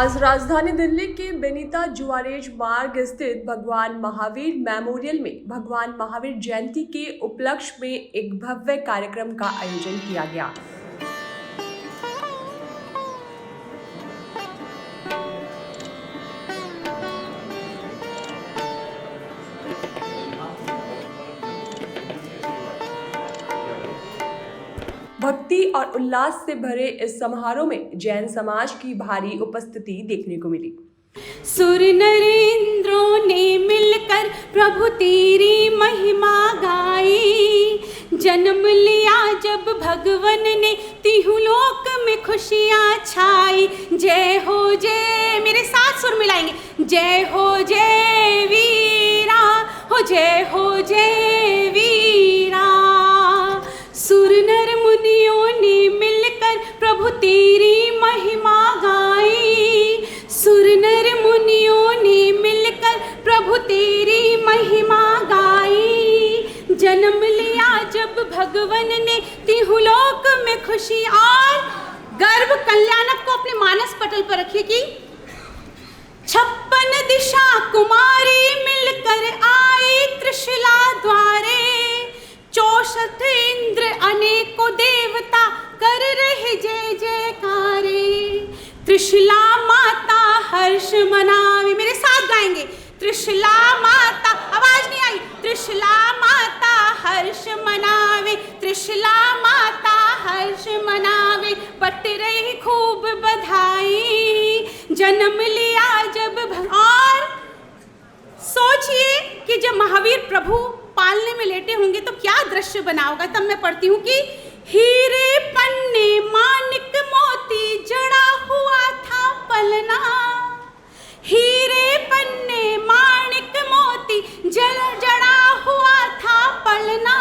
आज राजधानी दिल्ली के बेनीता जुआरेज मार्ग स्थित भगवान महावीर मेमोरियल में भगवान महावीर जयंती के उपलक्ष्य में एक भव्य कार्यक्रम का आयोजन किया गया। भक्ति और उल्लास से भरे इस समारोह में जैन समाज की भारी उपस्थिति देखने को मिली। सुर नरेंद्रों ने मिलकर प्रभु तेरी महिमा गाई। जन्म लिया जब भगवन ने तिहु लोक में खुशियाँ छाई। जय हो जय, मेरे साथ सुर मिलाएंगे। जय हो जय वीरा, हो जय हो जय वीरा। सुर नर मुनियों ने मिलकर प्रभु तेरी महिमा गाई। सुर नर मुनियों ने मिलकर प्रभु तेरी महिमा गाई। जन्म लिया जब भगवन ने तिहु लोक में खुशी और गर्व कल्याणक को अपने मानस पटल पर रखिए कि 56 दिशा कुमारी मिलकर आई त्रिशूला द्वारे। 64 इंद्र अनेकों देवता कर रहे जय जयकारे। त्रिशूला माता हर्ष मनावे, मेरे साथ गाएंगे। त्रिशूला माता, आवाज नहीं आई। त्रिशूला माता हर्ष मनावे, त्रिशूला माता हर्ष मनावे। बट रही खूब बधाई, जन्म लिया जब और सोचिए कि जब महावीर प्रभु पालने में लेटे होंगे तो क्या दृश्य बना होगा। तब मैं पढ़ती हूँ कि हीरे पन्ने मानिक मोती जड़ा हुआ था पलना। हीरे पन्ने मानिक मोती जड़ा हुआ था पलना।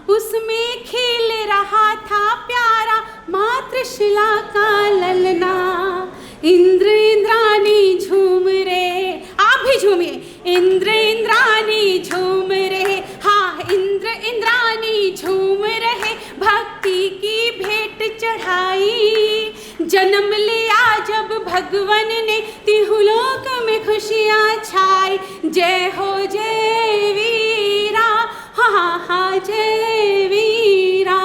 उसमें खिल रहा था प्यारा माँ त्रिशूला का ललना। इंद्र इंद्रानी झूम रहे, आप भी झूमिए। इंद्र इंद्रानी झूम रहे, हाँ इंद्र इंद्रानी झूम रहे। भक्ति की भेंट चढ़ाई। जन्म लिया जब भगवन ने तिहु लोक में खुशियाँ छाई। जय हो जय वीरा, हाँ हाँ जय वीरा।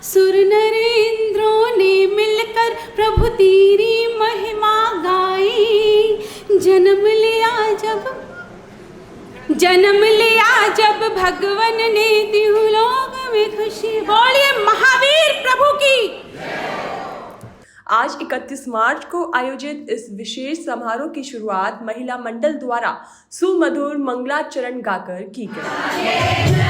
सुर नरेंद्रों ने मिलकर प्रभु तेरी महिमा गाई। जन्म लिया जब भगवन ने तिहु लोक में खुशी। बोलिए महावीर प्रभु की। आज 31 मार्च को आयोजित इस विशेष समारोह की शुरुआत महिला मंडल द्वारा सुमधुर मंगलाचरण गाकर की गई।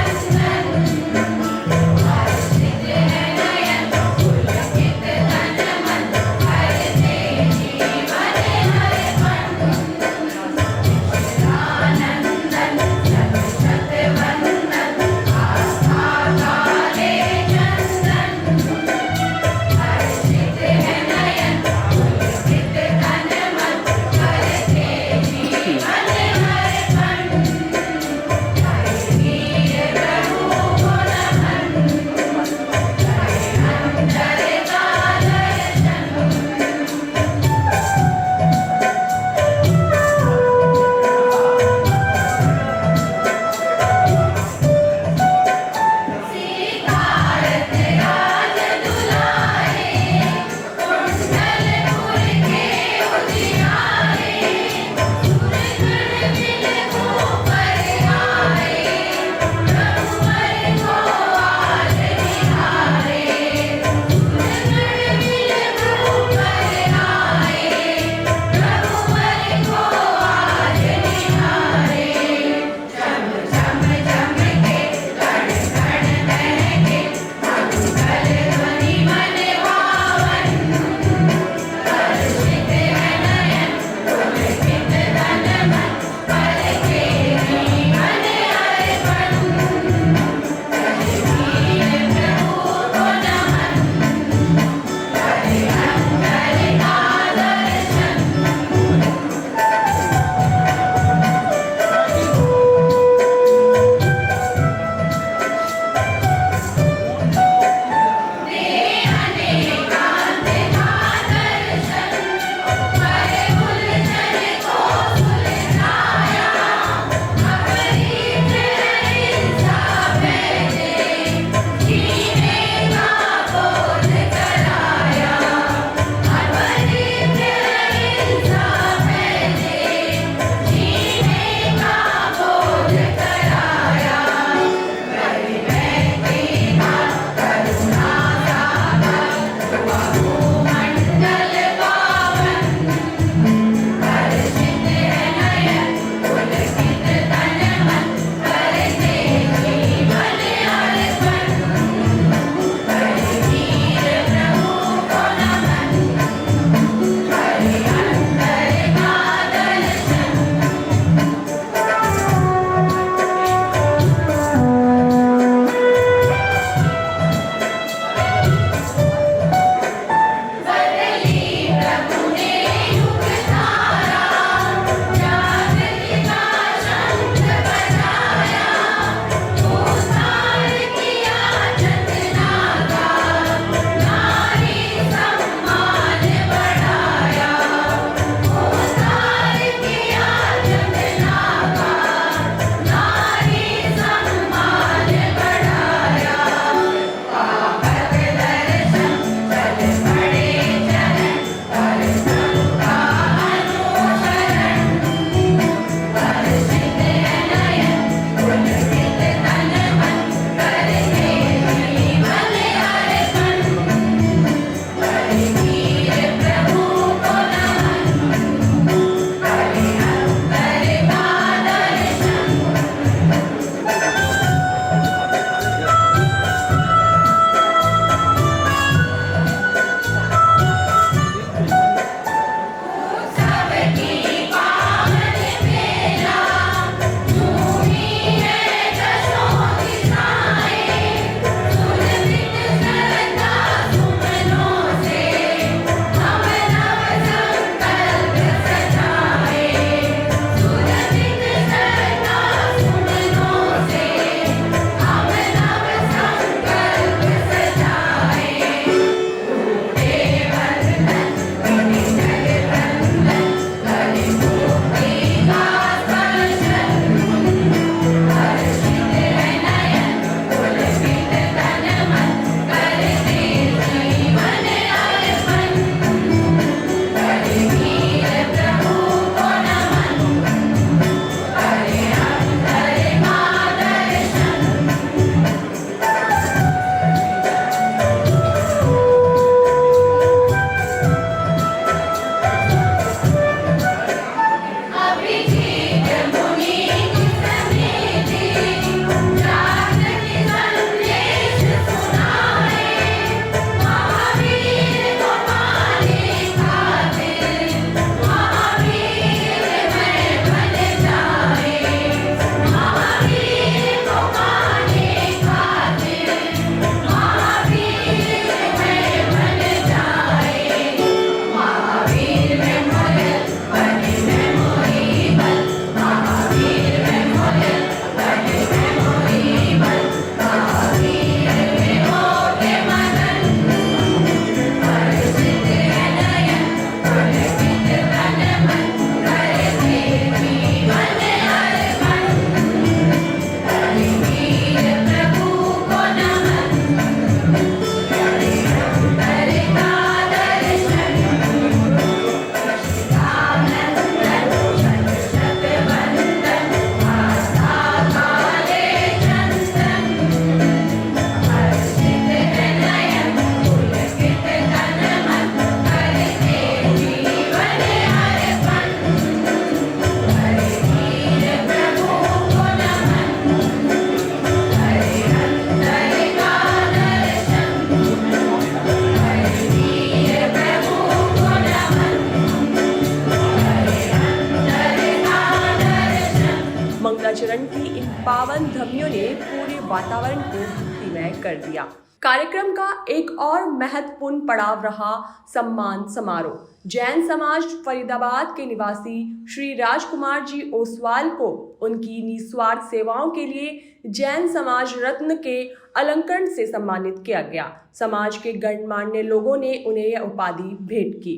पावन ध्वनियों ने पूरे वातावरण को भक्तिमय कर दिया। कार्यक्रम का एक और महत्वपूर्ण पड़ाव रहा सम्मान समारोह। जैन समाज फरीदाबाद के निवासी श्री राजकुमार जी ओसवाल को उनकी निस्वार्थ सेवाओं के लिए जैन समाज रत्न के अलंकरण से सम्मानित किया गया। समाज के गणमान्य लोगों ने उन्हें यह उपाधि भेंट की।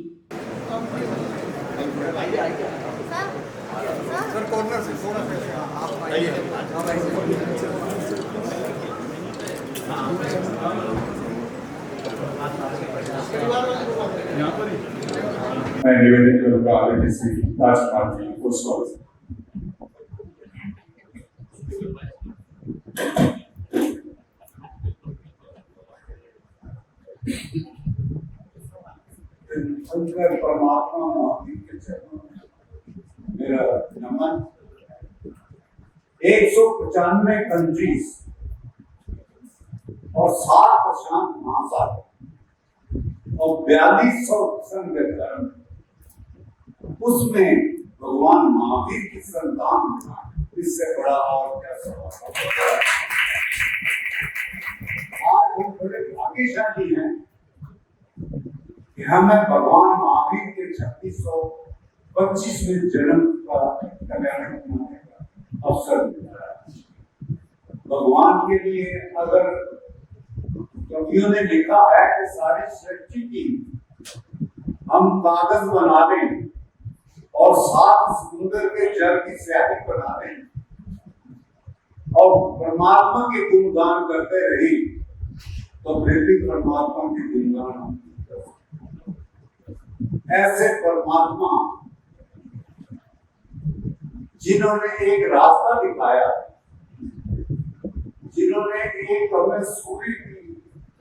सर कॉर्नर से थोड़ा सा आप मैं निवेदन करूंगा आगे श्री राजकुमार जी ओसवाल। परमात्मा के चरणों में मेरा नमन। 195 कंट्रीज और 7 प्रशांत महासागर और 4200 संघ धर्म, उसमें भगवान महावीर की संतान, इससे बड़ा और क्या सवाल। आज हम बड़े भाग्यशाली हैं कि हमें भगवान महावीर के 2625वें जन्म का कल्याण मनाने का अवसर मिला है। भगवान के लिए अगर कवियों ने लिखा है कि सारी सृष्टि की हम कागज बना लें और 7 समुद्र के जल की स्याही बना लें और परमात्मा के गुणगान करते रही, तो फिर भी परमात्मा के गुणगान हम ऐसे परमात्मा जिन्होंने एक रास्ता दिखाया, जिन्होंने एक हमें सूर्य की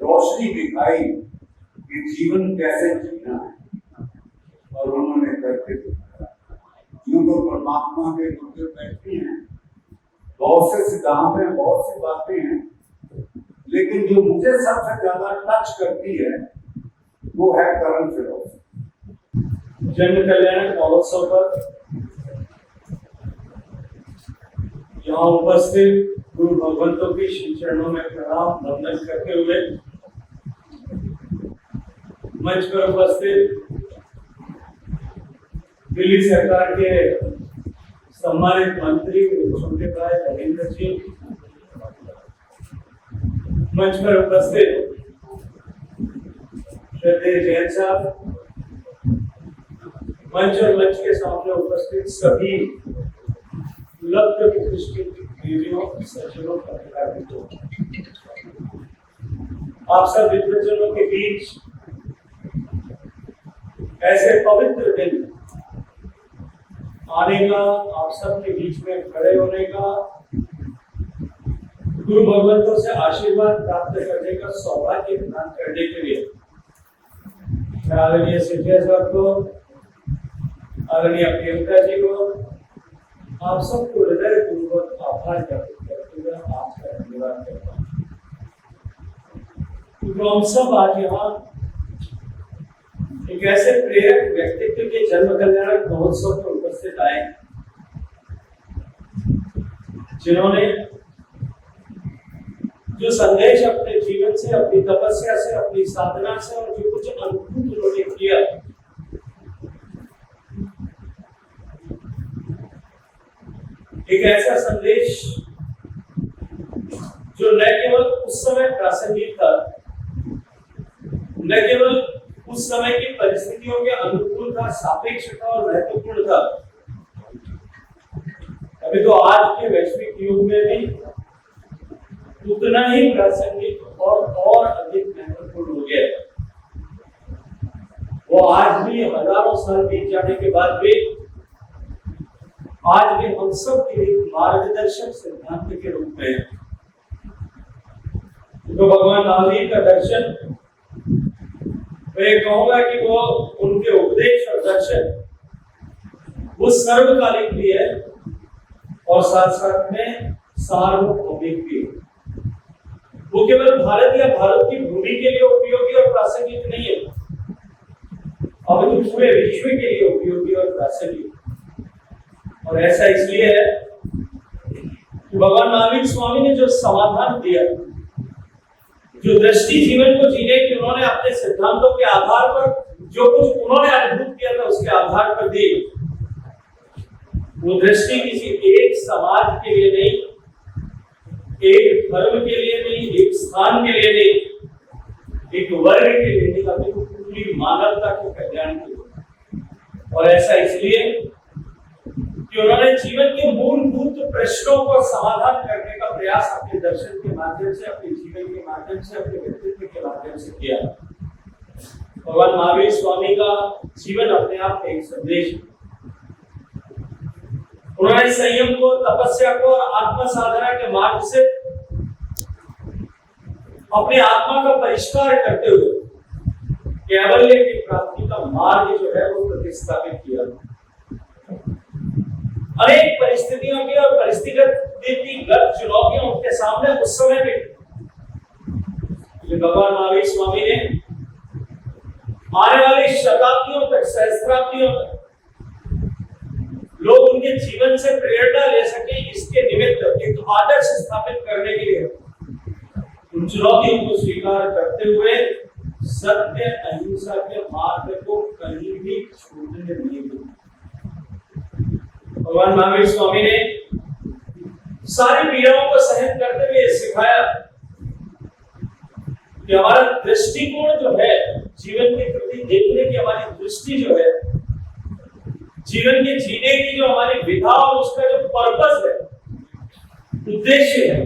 रोशनी दिखाई कि जीवन कैसे जीना है, और उन्होंने करके दिखाया। यूं तो परमात्मा के गुरु बैठे हैं, बहुत से सिद्धांत हैं, बहुत सी बातें हैं, लेकिन जो मुझे सबसे ज्यादा टच करती है वो है कर्म फिलोसफी। जन कल्याण महोत्सव पर यहाँ उपस्थित गुरु भगवंतों की श्री चरणों में प्रणाम वंदन करते हुए मंच पर उपस्थित दिल्ली सरकार के सम्मानित मंत्री छोटे भाई रविंद्र जी, मंच पर उपस्थित श्रद्धेय जैन साहब, मंच और मंच के सामने उपस्थित सभी लब्ध प्रतिष्ठित देवियों, सज्जनों, पत्रकारों, आप सब विद्वजनों के बीच ऐसे पवित्र दिन आने का, आप सब के बीच में खड़े होने का, गुरु भगवंतों से आशीर्वाद प्राप्त करने का सौभाग्य प्रदान करने के लिए आदरणीय सिद्धिया साहब को, आदरणीय प्रियंका जी को, आप सबको हृदयपूर्वक आभार ज्ञापित करते हुए आपका धन्यवाद करता हूँ। क्योंकि हम सब आज यहाँ एक ऐसे प्रेरक व्यक्तित्व के जन्म कल्याण महोत्सव में उपस्थित आए जिन्होंने जो संदेश अपने जीवन से, अपनी तपस्या से, अपनी साधना से और जो कुछ अनुभूत उन्होंने किया, एक ऐसा संदेश जो न केवल उस समय प्रासंगिक था, न केवल उस समय की परिस्थितियों के अनुकूल था, सापेक्ष था और महत्वपूर्ण था, अभी तो आज के वैश्विक युग में भी उतना ही प्रासंगिक और अधिक महत्वपूर्ण हो गया। वो आज भी हजारों साल बीत जाने के बाद भी आज भी हम सब के लिए मार्गदर्शक सिद्धांत के रूप में है। तो भगवान महावीर का दर्शन, मैं कहूंगा कि वो उनके उपदेश और दर्शन वो सर्वकालिक भी है और साथ साथ में सार्वभौमिक भी है। वो केवल भारत या भारत की भूमि के लिए उपयोगी और प्रासंगिक नहीं है, अब तो पूरे विश्व के लिए उपयोगी और प्रासंगिक। और ऐसा इसलिए है कि भगवान महावीर स्वामी ने जो समाधान दिया, जो दृष्टि जीवन को जीने की उन्होंने अपने सिद्धांतों के आधार पर जो कुछ उन्होंने अनुभव किया था उसके आधार पर दी, वो दृष्टि किसी एक समाज के लिए नहीं, एक धर्म के लिए नहीं, एक स्थान के लिए नहीं, एक वर्ग के लिए नहीं, अपनी पूरी मानवता के कल्याण के लिए। और ऐसा इसलिए कि उन्होंने जीवन के मूलभूत प्रश्नों को समाधान करने का प्रयास अपने दर्शन के माध्यम से, अपने जीवन के माध्यम से, अपने व्यक्तित्व के माध्यम से किया। भगवान महावीर स्वामी का जीवन अपने आप में एक संदेश है। उन्होंने संयम को, तपस्या को और आत्म साधना के मार्ग से अपने आत्मा का परिष्कार करते हुए कैवल्य की प्राप्ति का मार्ग जो है वो प्रतिस्थापित किया। अनेक परिस्थितियों की और परिस्थितिगत चुनौतियां उनके सामने उस समय भी भगवान महावीर स्वामी ने आने वाली शताब्दियों तक, सहस्त्राब्दियों तक लोग उनके जीवन से प्रेरणा ले सके, इसके निमित्त एक आदर्श स्थापित करने के लिए उन चुनौतियों को स्वीकार करते हुए सत्य अहिंसा के मार्ग को कहीं भी छूटने नहीं दिया। भगवान महावीर स्वामी ने सारी पीड़ाओं को सहन करते हुए सिखाया कि हमारा दृष्टिकोण जो है, जीवन के प्रति देखने की हमारी दृष्टि जो है, जीवन के जीने की जो हमारी विधा और उसका जो पर्पस है, उद्देश्य है,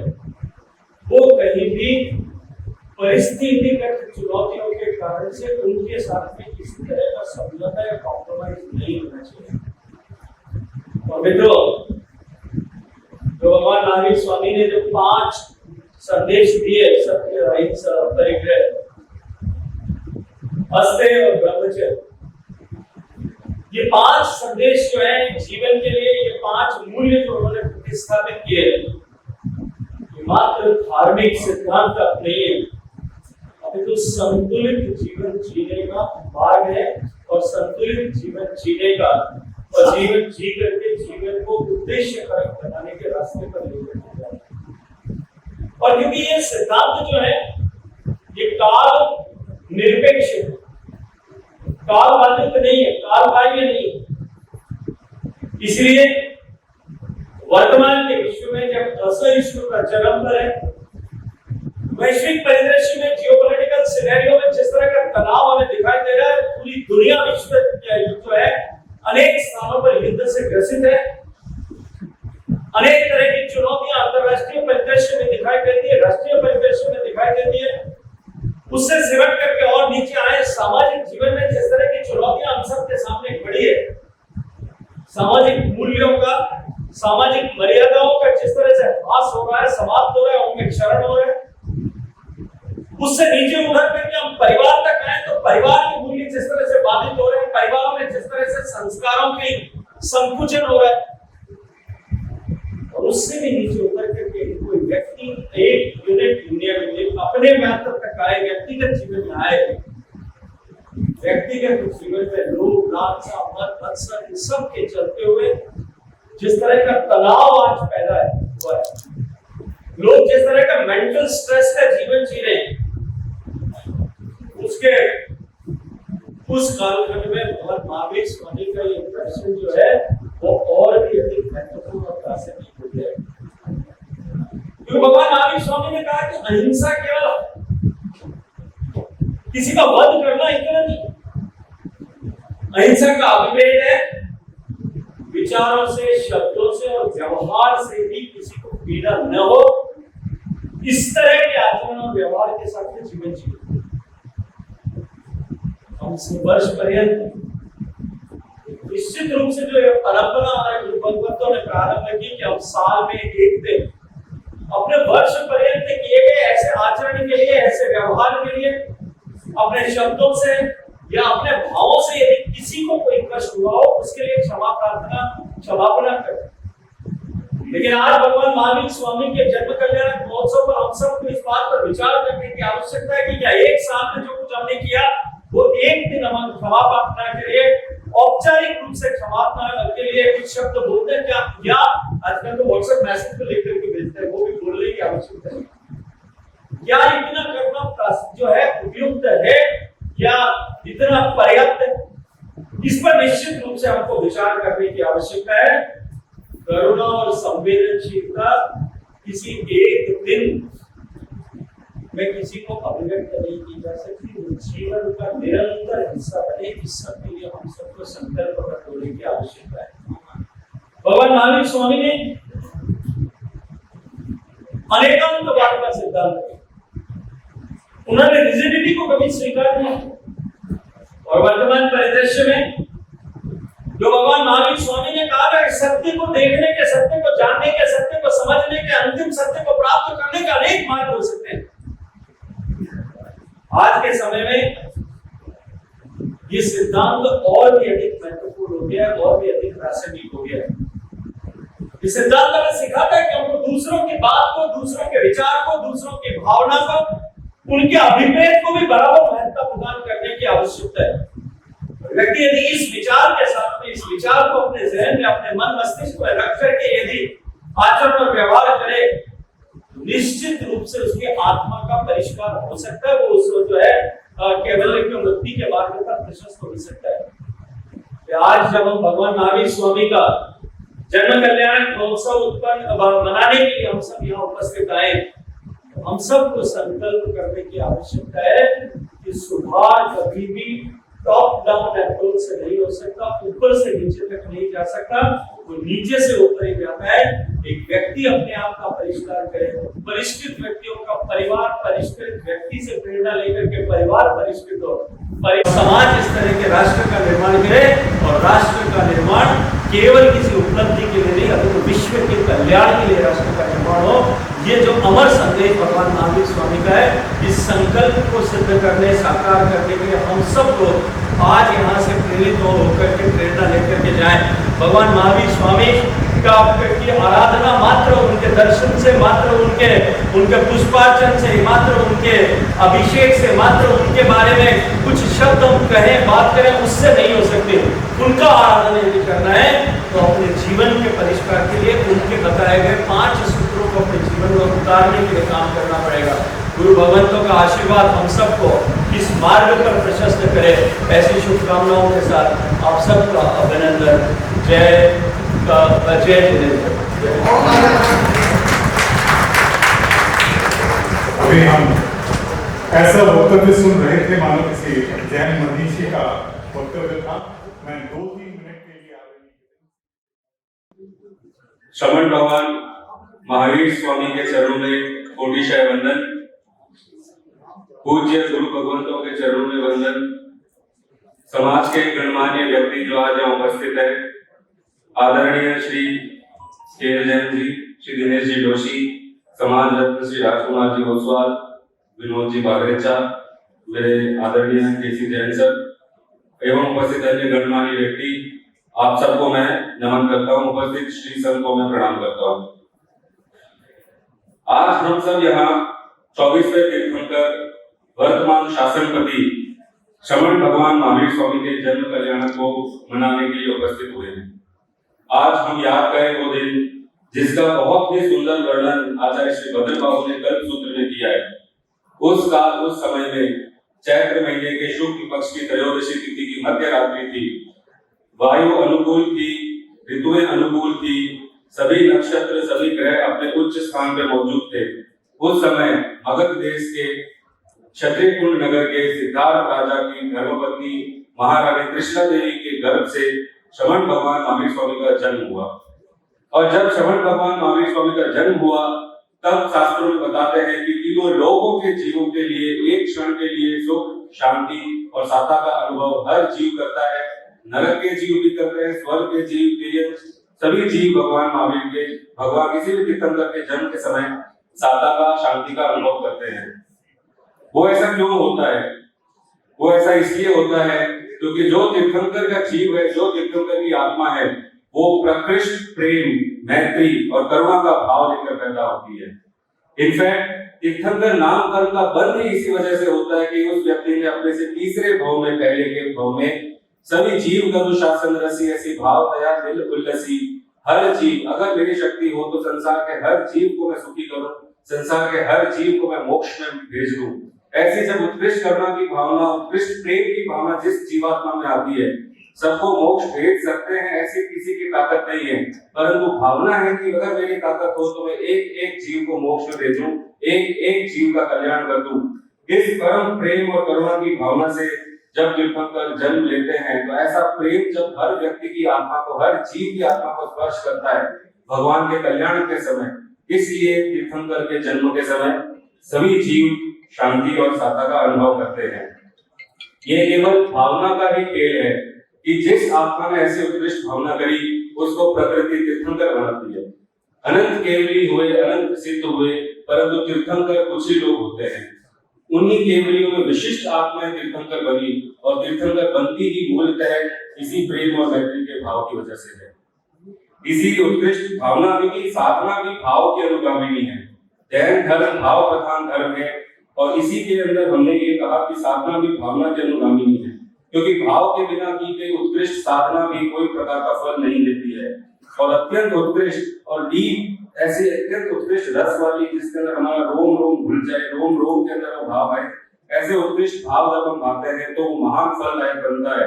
वो कहीं भी परिस्थितिगत चुनौतियों के कारण से उनके साथ में किसी तरह का समझौता या कॉम्प्रोमाइज नहीं होना चाहिए। और मित्रों, जो भगवान महावीर स्वामी ने जो 5 संदेश दिए, सत्य, अहिंसा, परिग्रह, अस्तेय और ब्रह्मचर्य, ये 5 संदेश जो है जीवन के लिए, ये 5 मूल्य जो उन्होंने प्रतिस्थापित किए, ये मात्र धार्मिक सिद्धांत नहीं है, अपितु संतुलित जीवन जीने का मार्ग है और संतुलित जीवन जीने का और जीवन जी करके जीवन को उद्देश्यकारक बनाने के रास्ते पर ले जाना है। और क्योंकि ये सिद्धांत जो है ये काल निरपेक्ष है, काल बाधित नहीं है, काल बाह्य नहीं है। इसलिए वर्तमान के विश्व में जब असहिष्णु का जन्म पर है, वैश्विक परिदृश्य में, जियोपॉलिटिकल सिनेरियो में जिस तरह का तनाव हमें दिखाई दे रहा है, पूरी दुनिया विश्व जो है अनेक स्थानों पर युद्ध से ग्रसित है, अनेक तरह की चुनौतियां अंतरराष्ट्रीय परिदृश्य में दिखाई देती है, राष्ट्रीय परिदृश्य में दिखाई देती है, उससे सिमट करके और नीचे आए सामाजिक जीवन में जिस तरह की चुनौतियां हम सबके सामने खड़ी है, सामाजिक मूल्यों का, सामाजिक मर्यादाओं का जिस तरह से ह्रास हो रहा है, समाप्त हो रहा है, उनमें क्षरण हो रहा है, उससे नीचे उभर करके हम परिवार तक आए तो परिवार के मूल्य जिस तरह से बाधित हो रहे हैं, परिवारों में जिस तरह से संस्कारों की संकुचन हो रहा है, और उससे भी नीचे उतर करके कोई व्यक्ति एक यूनिट दुनिया में अपने महत्व तक आए, व्यक्तिगत जीवन में आए, व्यक्तिगत जीवन में लोभ, लालसा, मद, मत्सर, इन सब के चलते हुए जिस तरह का तनाव आज पैदा हुआ है, लोग जिस तरह का मेंटल स्ट्रेस का जीवन जी रहे हैं, उसके उस कालखंड में भगवान महावीर स्वामी का ये दर्शन जो है वो और भी अधिक महत्वपूर्ण और प्रासंगिक हो गया। क्योंकि भगवान महावीर स्वामी ने कहा कि अहिंसा केवल किसी का वध करना इतना नहीं, अहिंसा का अभिभेद है विचारों से, शब्दों से और व्यवहार से भी किसी को पीड़ा न हो, इस तरह के आचरण और व्यवहार के साथ में जीवन जिए। हम वर्ष पर्यंत निश्चित रूप से जो परंपरा हमारे गुरु भगवतों ने प्रारंभ की कि हम साल में एक दिन अपने वर्ष पर्यंत किए गए ऐसे आचरण के लिए, ऐसे व्यवहार के लिए, अपने शब्दों से या अपने भावों से यदि किसी को कोई कष्ट हुआ हो उसके लिए क्षमा प्रार्थना, क्षमापना करें। लेकिन आज भगवान महावीर स्वामी के जन्म कल्याण महोत्सव पर हम सबको इस बात पर विचार करने की आवश्यकता है कि क्या एक साल में जो कुछ हमने किया वो एक दिन हम क्षमा प्रार्थना के लिए, औपचारिक रूप से क्षमा प्रार्थना के लिए कुछ शब्द बोलते हैं क्या, या आजकल तो व्हाट्सएप मैसेज को लेकर के मिलते हैं वो भी बोलने की आवश्यकता है। क्या इतना करना जो है उपयुक्त है, क्या इतना पर्याप्त है? इस पर निश्चित रूप से हमको विचार करने की आवश्यकता है। करुणा और संवेदनशीलता किसी एक दिन में किसी को अभिव्यक्त नहीं की जा सकती, जीवन का निरंतर हिस्सा बने। इस सब के लिए हम सबको संकल्प कर लेने की आवश्यकता है। भगवान महावीर स्वामी ने अनेकांतवाद का सिद्धांत दिया, उन्होंने रिजिडिटी को कभी स्वीकार नहीं। और वर्तमान परिदृश्य में जो भगवान महावीर स्वामी ने कहा है, सत्य को देखने के, सत्य को जानने के, सत्य को समझने के, अंतिम सत्य को प्राप्त करने के अनेक मार्ग हो सकते हैं। आज के समय में ये सिद्धांत और भी अधिक महत्वपूर्ण हो गया है, और भी अधिक प्रासंगिक हो गया है। इस सिद्धांत में सिखाता है कि हमको दूसरों की बात को, दूसरों के विचार को, दूसरों की भावना को, उनके अभिप्रेत को भी बराबर महत्व प्रदान करने की आवश्यकता है। व्यक्ति यदि इस विचार के साथ में, इस विचार को अपने जहन में, अपने मन मस्तिष्क में रख करके यदि आचरण और व्यवहार करे, निश्चित रूप से उसकी आत्मा का परिष्कार हो सकता है। वो उसको जो है केवल एक मुक्ति के मार्ग पर प्रशस्त हो सकता है। आज जब हम भगवान महावीर स्वामी का जन्म कल्याण महोत्सव मनाने के लिए हम सब यहाँ उपस्थित आए, हम सबको संकल्प करने की आवश्यकता है कि सुधार कभी भी टॉप डाउन अप्रोच से नहीं हो सकता, ऊपर से नीचे तक नहीं जा सकता, वो नीचे से ऊपर ही जाता है। एक व्यक्ति अपने आप का परिष्कार करे, परिष्कृत व्यक्तियों का परिवार, परिष्कृत व्यक्ति से प्रेरणा लेकर के परिवार परिष्कृत हो, समाज इस तरह के राष्ट्र का निर्माण करे, और राष्ट्र का निर्माण केवल किसी उपलब्धि के लिए नहीं, अगर विश्व के कल्याण के लिए राष्ट्र का निर्माण हो। ये जो अमर संदेश भगवान महावीर स्वामी का है, इस संकल्प को सिद्ध करने, साकार करने के लिए हम सब लोग आज यहाँ से प्रेरित होकर के प्रेरणा लेकर के जाएं। भगवान महावीर स्वामी की आराधना मात्र उनके दर्शन से, मात्र उनके पुष्पार्चन से, मात्र उनके अभिषेक से, मात्र उनके बारे में कुछ शब्द हम कहें, बात करें, उससे नहीं हो सकते। उनका आराधना यदि करना है तो अपने जीवन के परिष्कार के लिए उनके बताए गए 5 सूत्रों को अपने जीवन में उतारने के लिए काम करना पड़ेगा। गुरु भगवंतों का आशीर्वाद हम सबको इस मार्ग पर प्रशस्त करे। ऐसी शुभकामनाओं के साथ आप सबका अभिनंदन। जय जिनेन्द्र। अभी हम ऐसा वक्तव्य सुन रहे थे मानो किसी जैन मनीषी का वक्तव्य था। मैं 2-3 मिनट के लिए श्रवण भगवान महावीर स्वामी के चरणों में कोटिशय वंदन। पूज्य गुरु भगवंतों के चरणों में वंदन। समाज के गणमान्य व्यक्ति जो आज यहाँ उपस्थित है, आदरणीय श्री के जैन जी, श्री दिनेश जी जोशी, समाज रत्न श्री राजकुमार जी ओसवाल, विनोद जी बागरेचा, मेरे आदरणीय केसी जैन सर एवं उपस्थित अन्य गणमान्य व्यक्ति, आप सबको मैं नमन करता हूँ। उपस्थित श्री संघ को मैं प्रणाम करता हूँ। आज हम सब यहाँ 24वें तीर्थंकर वर्तमान शासनपति श्रवण भगवान महावीर स्वामी के जन्म कल्याण को मनाने के लिए उपस्थित हुए हैं। आज हम याद करें वो दिन जिसका बहुत ही सुंदर वर्णन आचार्य श्री भद्र बाबू ने कल्प सूत्र में किया है। उस काल, उस समय में चैत्र महीने के शुक्ल पक्ष की त्रयोदशी तिथि की मध्य रात्रि थी। वायु अनुकूल थी, ऋतुएं अनुकूल थी, सभी नक्षत्र, सभी ग्रह अपने उच्च स्थान पर मौजूद थे। उस समय मगध देश के क्षत्रिय कुंड नगर के सिद्धार्थ राजा की धर्मपत्नी महारानी कृष्णा देवी के गर्भ से श्रवण भगवान महावीर स्वामी का जन्म हुआ। और जब श्रवण भगवान महावीर स्वामी का जन्म हुआ, तब शास्त्रों में बताते हैं कि तीनों लोगों के जीवों के लिए एक क्षण के लिए सुख, शांति और साता का अनुभव हर जीव करता है। नरक के जीव भी करते हैं, स्वर्ग के जीव के लिए सभी जीव भगवान महावीर के, भगवान किसी भी तीर्थंकर के जन्म के समय साता का, शांति का अनुभव करते हैं। वो ऐसा क्यों होता है? वो ऐसा इसलिए होता है क्योंकि जो तीर्थंकर का जीव है, जो तीर्थंकर की आत्मा है, वो प्रकृष्ट प्रेम, मैत्री और करुणा का भाव लेकर पैदा होती है। इनफैक्ट तीर्थंकर नामकरण का बंध ही इसी वजह से होता है कि उस व्यक्ति ने अपने से तीसरे भाव में, पहले के भाव में सभी जीव का शासन रसी ऐसी भाव दया दिल उल्लसी हर जीव, अगर मेरी शक्ति हो तो संसार के हर जीव को मैं सुखी करूं, संसार के हर जीव को मैं मोक्ष में भेज दूं। ऐसी जब उत्कृष्ट करुणा की भावना, उत्कृष्ट प्रेम की भावना जिस जीवात्मा में आती है, सबको मोक्ष भेज सकते हैं, ऐसी किसी की ताकत नहीं है। परंतु भावना है कि अगर मेरी ताकत हो तो मैं एक एक जीव को मोक्ष में भेजूं, एक एक जीव का कल्याण कर दूं। इस परम प्रेम और करुणा की भावना से जब तीर्थंकर जन्म लेते हैं, तो ऐसा प्रेम जब हर व्यक्ति की आत्मा को, हर जीव की आत्मा को स्पर्श करता है भगवान के कल्याण के समय, इसलिए तीर्थंकर के जन्म के समय सभी जीव शांति और साता का अनुभव करते हैं। ये केवल भावना का ही खेल है कि जिस आत्मा ने ऐसी उत्कृष्ट भावना करी उसको प्रकृति तीर्थंकर बनाती है। अनंत केवली हुए, अनंत सिद्ध हुए, परंतु तीर्थंकर कुछ ही लोग होते हैं। उन्हीं केवलियों में विशिष्ट आत्माएं तीर्थंकर बनी, और तीर्थंकर बनती ही मूलतः इसी प्रेम और मैत्री के भाव की वजह से है। इसी उत्कृष्ट भावना, क्योंकि साधना भी भाव की अनुगामिनी है। जैन धर्म भाव प्रधान धर्म है, और इसी के अंदर हमने ये कहा कि साधना भी भावना की अनुगामिनी है, क्योंकि भाव के बिना की गई उत्कृष्ट साधना भी कोई प्रकार का फल नहीं देती है। और अत्यंत उत्कृष्ट और डीप, ऐसी अत्यंत उत्कृष्ट रस वाली, जिसके अंदर हमारा रोम रोम घुल जाए, रोम रोम के अंदर वो भाव है, ऐसे उत्कृष्ट भाव जब हम पाते हैं तो वो महान फलदायक बनता है।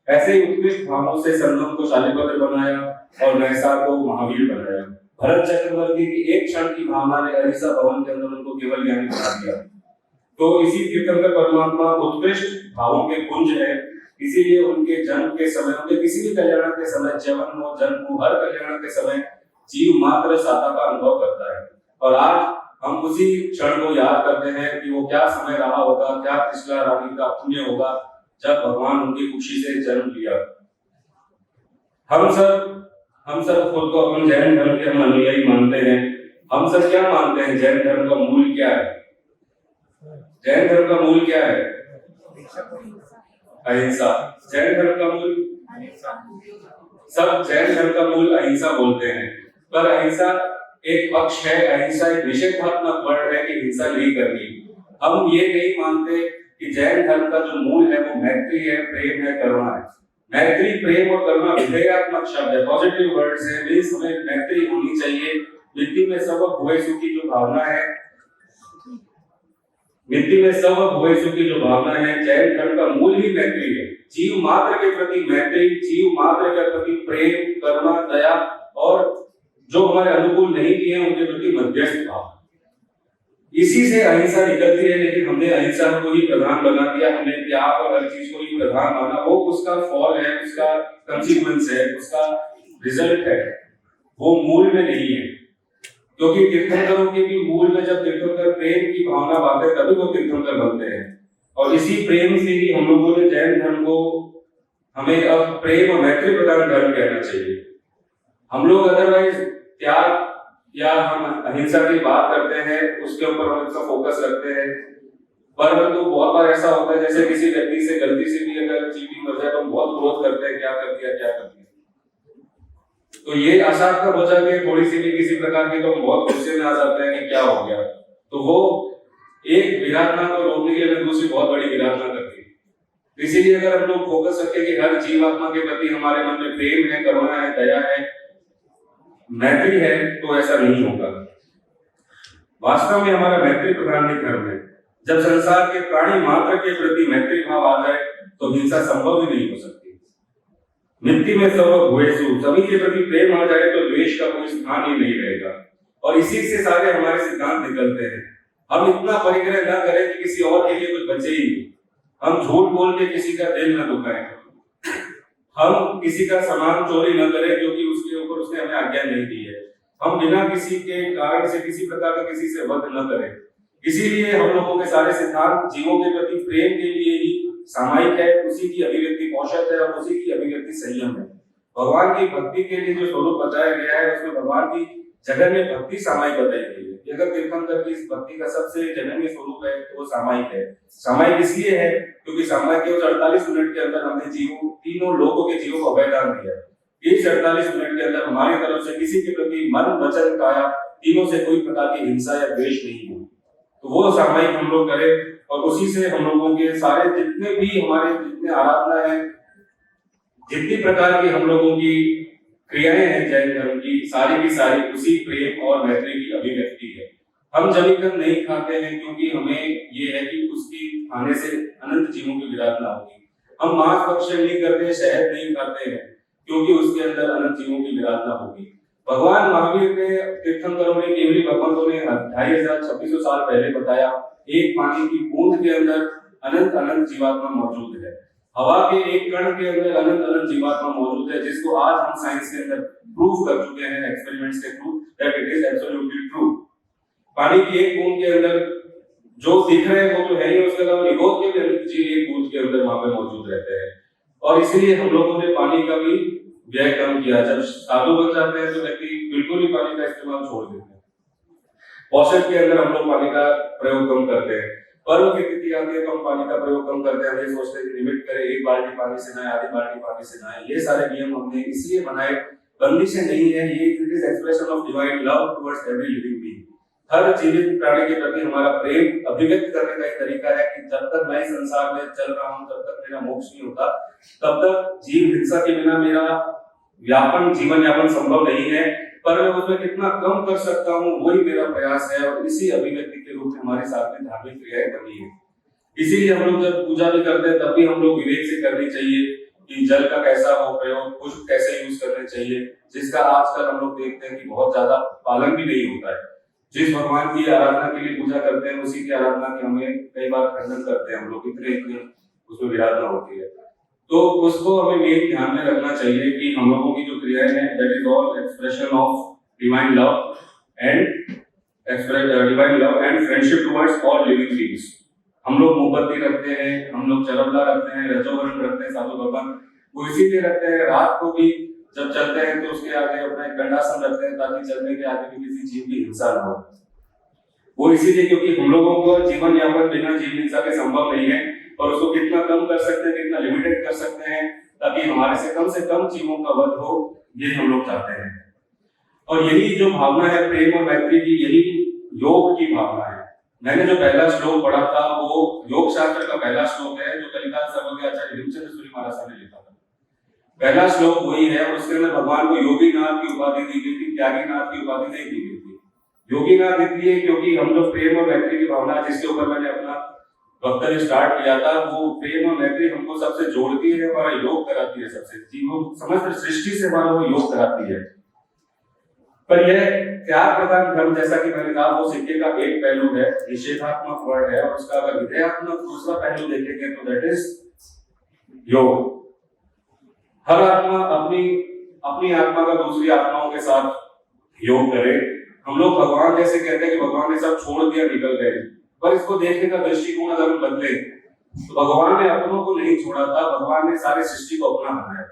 ऐसे ही उत्कृष्ट भावों से संगम को शालिपत्र बनाया और नैसार को महावीर बनाया। भरत चक्रवर्ती की एक क्षण की भावना ने अहिंसा भवन के अंदर उनको केवल ज्ञानी बना दिया। तो इसी तीर्थंकर परमात्मा उत्कृष्ट भावों के पुंज है, इसीलिए उनके जन्म के समय, उनके किसी भी कल्याण के समय, जन्म हो, जन्म हो, हर कल्याण के समय जीव मात्र साता का अनुभव करता है। और आज हम उसी क्षण को याद करते हैं कि वो क्या समय रहा होगा, क्या त्रिशला रानी का पुण्य होगा जब भगवान उनकी खुशी से जन्म लिया। हम सब खुद को अपन जैन धर्म के हम अनुयायी मानते हैं। हम सब क्या मानते हैं? जैन धर्म का मूल क्या है? जैन धर्म का मूल क्या है? अहिंसा। जैन धर्म का मूल, सब जैन धर्म का मूल अहिंसा बोलते हैं, पर अहिंसा एक पक्ष है, अहिंसा एक निषेधात्मक वर्ड है कि हिंसा नहीं करनी। हम ये नहीं मानते कि जैन धर्म का जो मूल है वो मैत्री है, प्रेम है, करुणा है। मैत्री, प्रेम और करुणा विधेयात्मक शब्द है, पॉजिटिव वर्ड्स है। मींस हमें मैत्री होनी चाहिए। मिट्टी में सब भुए सुखी जो भावना है, मिट्टी में सब भुए सुखी जो भावना है, जैन धर्म का मूल ही मैत्री है। जीव मात्र के प्रति मैत्री, जीव मात्र के प्रति प्रेम, करुणा, दया, और जो हमारे अनुकूल नहीं भी है उनके प्रति मध्यस्थ भाव। इसी से अहिंसा निकलती है, लेकिन हमने अहिंसा को ही प्रधान बना दिया। हमने त्याग और हर चीज को ही प्रधान माना। वो उसका फॉल है, उसका कंसीक्वेंस है, उसका रिजल्ट है, वो मूल में नहीं है। क्योंकि तीर्थंकरों के भी मूल में जब तीर्थंकर प्रेम की भावना बातें, तभी वो तीर्थंकर बनते हैं। और इसी प्रेम से ही हम लोगों ने जैन धर्म को, हमें अब प्रेम और मैत्री प्रधान धर्म कहना चाहिए। हम लोग अदरवाइज त्याग या हम अहिंसा की बात करते हैं, उसके ऊपर हम इसका फोकस रखते हैं। परंतु बहुत बार ऐसा होता है जैसे किसी व्यक्ति से गलती से भी अगर चीटिंग हो जाए तो हम बहुत क्रोध करते हैं, क्या कर दिया, क्या कर दिया। तो ये असार्थक हो जाके थोड़ी सी भी किसी प्रकार की तो हम बहुत गुस्से में आ जाते हैं कि क्या हो गया। तो वो एक विराटना को रोकने के लिए दूसरी बहुत बड़ी विराटना करती है। इसीलिए अगर हम लोग फोकस रखें कि हर जीवात्मा के प्रति हमारे मन में प्रेम है, करुणा है, दया है, मैत्री है, तो ऐसा नहीं होगा। वास्तव में हमारा मैत्री प्रधान ही धर्म है। जब संसार के प्राणी मात्र के प्रति मैत्री भाव आ जाए तो हिंसा संभव ही नहीं हो सकती। मिट्टी में सब भुएसु, सभी के प्रति प्रेम आ जाए तो द्वेष का कोई स्थान ही नहीं रहेगा। और इसी से सारे हमारे सिद्धांत निकलते हैं। हम इतना परिग्रह न करें कि किसी और के लिए कुछ बचे ही नहीं। हम झूठ बोल के किसी का दिल न दुखाएं। हम किसी का सामान चोरी न करें क्योंकि उसके ऊपर उसने हमें आज्ञा नहीं दी है। हम बिना किसी के कारण से, किसी प्रकार का किसी से वध न करें। इसीलिए हम लोगों के सारे सिद्धांत जीवों के प्रति प्रेम के लिए ही सामायिक है। उसी की अभिव्यक्ति पौषध है और उसी की अभिव्यक्ति संयम है। भगवान की भक्ति के लिए जो स्वरूप बताया गया है उसमें भगवान की जगह में भक्ति सामायिक बताई गई है। अगर तीर्थंकर की इस भक्ति का सबसे जननीय स्वरूप है तो वो सामायिक है। सामायिक इसलिए है क्योंकि सामायिक के 48 मिनट के अंदर हमने जीवों, तीनों लोगों के जीवों को अभयदान दिया। इस 48 मिनट के अंदर हमारी तरफ से किसी के प्रति मन, वचन, काया तीनों से कोई प्रकार की हिंसा या द्वेष नहीं हुई। तो वो सामायिक हम लोग करें और उसी से हम लोगों के सारे जितने भी हमारे जितने आराधना है, जितनी प्रकार की हम लोगों की क्रियाएं हैं जैन धर्म की सारी उसी प्रेम और मैत्री की अभिव्यक्ति है। हम जमीकन नहीं खाते हैं क्योंकि हमें ये है कि उसकी खाने से अनंत जीवों की विराधना होगी। हम मांस भक्षण नहीं करते, शहद नहीं खाते हैं क्योंकि उसके अंदर अनंत जीवों की विराधना होगी। भगवान महावीर ने, तीर्थंकरों ने, केवली भगवंतों ने 2500 साल पहले बताया, एक पानी की बूंद के अंदर अनंत अनंत जीवात्मा मौजूद है। हवा के एक कण के अंदर अनंत अनंत जीवात्मा मौजूद है, जिसको आज हम साइंस के अंदर प्रूव कर चुके हैं, एक्सपेरिमेंट्स के through, that it is absolutely true. पानी की एक बूंद के अंदर जो दिख रहे हैं वो तो है ही, उसके अलावा निगोद के भी अनेक जीव एक बूंद के अंदर वहां पे मौजूद रहते हैं। और इसीलिए हम लोगों ने पानी का भी व्यय कम किया। जब साधु बन जाते हैं तो व्यक्ति बिल्कुल ही पानी का इस्तेमाल छोड़ देते हैं। पोषण के अंदर हम लोग पानी का प्रयोग कम करते हैं। पर्व की तिथि आती है तो हम पानी का प्रयोग कम करते हैं। ये सोचते हैं कि लिमिट करें, 1 बाल्टी पानी से नहाए, आधी बाल्टी पानी से नहाए। ये सारे नियम हमने इसलिए बनाए, बंदिशें नहीं है, ये it is expression of divine love towards every living being. हर जीवित प्राणी के प्रति हमारा प्रेम अभिव्यक्त करने का एक तरीका है कि जब तक मैं संसार में चल रहा हूं, तब तक मेरा मोक्ष नहीं होता, तब तक जीव हिंसा के बिना मेरा व्यापन जीवन यापन संभव नहीं है। पर मैं उसमें कितना कम कर सकता हूँ वही मेरा प्रयास है, और इसी अभिव्यक्ति के रूप में हमारे साथ में धार्मिक क्रियाएं बनी है। इसीलिए हम लोग जब पूजा भी करते हैं तब भी हम लोग विवेक से करनी चाहिए कि जल का कैसा हो प्रयोग, पुष्प कैसे यूज करने चाहिए, जिसका आजकल हम लोग देखते हैं कि बहुत ज्यादा पालन भी नहीं होता है। जिस भगवान की आराधना के लिए पूजा करते हैं उसी की आराधना की हमें कई बार खंडन करते हैं हम लोग, इतने उसमें विराधना होती है। तो उसको हमें मेन ध्यान में रखना चाहिए कि हम लोगों की जो क्रियाएं हैं that is all expression of divine love and friendship towards all living beings. हम लोग मोमबत्ती रखते हैं, हम लोग चरमला रखते हैं, रजोवरण रखते हैं, साधु भगवान वो इसीलिए रखते हैं। रात को भी जब चलते हैं तो उसके आगे अपना एक दंडासन रखते हैं ताकि चलने के आगे भी किसी जीव की हिंसा न हो। वो इसीलिए क्योंकि हम लोगों को जीवन यापन बिना जीव हिंसा के संभव नहीं है, और उसको कितना कम कर सकते हैं, कितना लिमिटेड कर सकते हैं ताकि हमारे से कम जीवों का वध हो, ये हम लोग चाहते हैं। और यही जो भावना है प्रेम और मैत्री की, यही योग की भावना है। मैंने जो पहला श्लोक पढ़ा था वो योग शास्त्र का पहला श्लोक है जो कलिकाल सर्वज्ञ आचार्य भीमचंद्र सूरी महाराज साहब ने लिखा था। पहला श्लोक वही है, और उसके अंदर भगवान को योगीनाथ की उपाधि दी गई थी, त्यागीनाथ की उपाधि नहीं दी गई थी। योगीनाथ इसलिए क्योंकि हम जो प्रेम और मैत्री की भावना जिसके ऊपर मैंने अपना वक्तव्य स्टार्ट किया था, वो प्रेम और मैत्री हमको सबसे जोड़ती है, हमारा योग कराती है, सबसे जीवों समस्त सृष्टि से हमारा वो योग कराती है। पर यह त्याग प्रधान धर्म जैसा कि मैंने कहा वो सिक्के का एक पहलू है, निषेधात्मक वर्ड है, और उसका अगर विधेयात्मक दूसरा पहलू देखेंगे तो दैट इज योग। हर आत्मा अपनी आत्मा का दूसरी आत्माओं के साथ योग करे। हम लोग भगवान जैसे कहते हैं कि भगवान ने सब छोड़ दिया निकल गए, पर इसको देखने का दृष्टिकोण अगर हम बदले तो भगवान ने अपनों को नहीं छोड़ा था, भगवान ने सारी सृष्टि को अपना बनाया।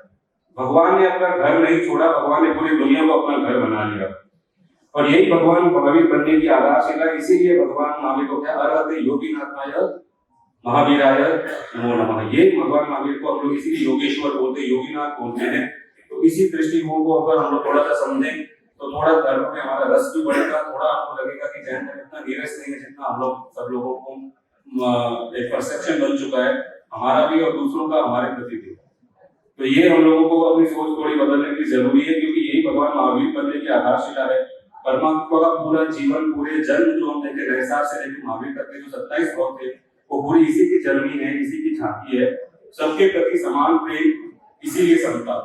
भगवान ने अपना घर नहीं छोड़ा, भगवान ने पूरी दुनिया को अपना घर बना लिया। और यही भगवान महावीर बनने की आधारशिला। इसीलिए भगवान महावीर को क्या अरहते योगीनाथाय महावीराय नमो नमः, ये भगवान महावीर को हम लोग इसीलिए योगेश्वर बोलते हैं, योगीनाथ बोलते हैं। तो इसी दृष्टिकोण को अगर हम लोग थोड़ा सा समझें तो थोड़ा धर्म में हमारा रस भी बढ़ेगा। थोड़ा आपको लगेगा कि जैन धर्म इतना नीरस नहीं है जितना हम लोग सब लोगों को एक परसेप्शन बन चुका है हमारा भी और दूसरों का हमारे प्रति भी। तो ये हम लोगों को अपनी सोच थोड़ी बदलने की जरूरी है, क्योंकि यही भगवान महावीर बनने की आधारशिला है। परमात्मा का पूरा जीवन, पूरे जन्म जो हम देखे नैसार से लेकर महावीर तक के जो 27 श्लोक थे वो पूरी इसी की जन्मी है, इसी की झांकी है। सबके प्रति समान प्रेम, इसीलिए समता।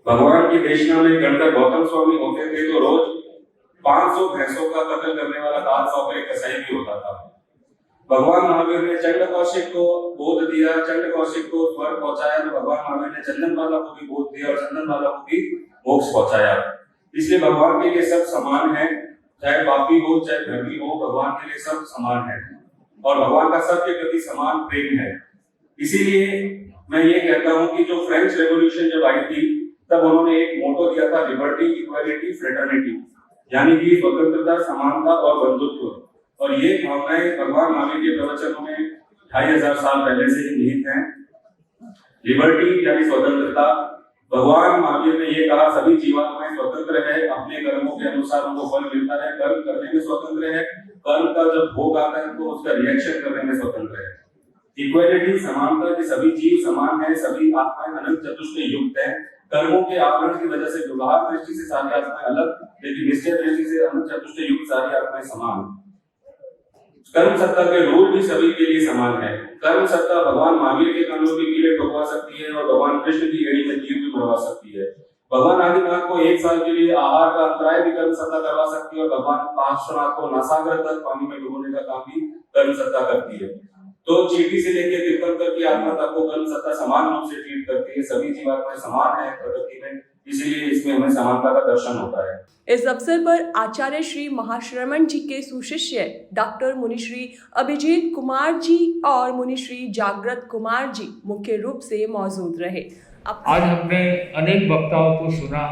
भगवान की देशना में गणधर गौतम स्वामी होते थे तो रोज 500 भैंसों का कत्ल करने वाला दास और एक कसाई भी होता था। भगवान महावीर ने चंड कौशिक को बोध दिया, चंड कौशिक को स्वर्ग पहुंचाया, तो भगवान महावीर ने चंदनबाला को भी बोध दिया और चंदनबाला को भी मोक्ष पहुंचाया। इसलिए भगवान के लिए सब समान है, चाहे पापी हो चाहे धर्मी हो, भगवान के लिए सब समान है और भगवान का सबके प्रति समान प्रेम है। इसीलिए मैं ये कहता हूं कि जो फ्रेंच रेवोल्यूशन जब आई थी तब उन्होंने एक मोटो दिया था, लिबर्टी, इक्वालिटी, फ्रेटर्निटी, यानी कि स्वतंत्रता, समानता और बंधुत्व। और ये भावनाएं भगवान महावीर के प्रवचनों में 2500 साल पहले से ही निहित हैं। लिबर्टी यानी स्वतंत्रता, भगवान महावीर ने ये कहा सभी जीवात्माएं स्वतंत्र है, अपने कर्मों के अनुसार उनको फल मिलता है, कर्म करने में स्वतंत्र है, कर्म का जब भोग आता है तो उसका रिएक्शन करने में स्वतंत्र है। इक्वालिटी, समानता, कि सभी जीव समान है, सभी आत्माएं अनंत चतुष्टय युक्त है, कर्मों के आवरण की वजह से व्यवहार दृष्टि से सारी आत्माएं अलग, लेकिन निश्चय दृष्टि से अनंत चतुष्ट युक्त सारी आत्माएं समान। कर्म सत्ता के रूल भी सभी के लिए समान है। कर्म सत्ता भगवान महावीर के कानों में कीड़े ठोकवा सकती है और भगवान कृष्ण की एड़ी में तीर भी मरवा सकती है। भगवान आदिनाथ को 1 साल के लिए आहार का अंतराय भी कर्म सत्ता करवा सकती है और भगवान पार्श्वनाथ को नासाग्र तक पानी में डुबोने का काम भी कर्म सत्ता करती है। तो चींटी से लेकर तीर्थंकर की आत्मा तक को कर्म सत्ता समान रूप से ट्रीट करती है। सभी जीवात्माएं समान है प्रकृति में, इसीलिए इसमें हमें समानता का दर्शन होता है। इस अवसर पर आचार्य श्री महाश्रमण जी के सुशिष्य डॉक्टर मुनिश्री अभिजीत कुमार जी और मुनिश्री जागृत कुमार जी मुख्य रूप से मौजूद रहे। आज हमने अनेक वक्ताओं को सुना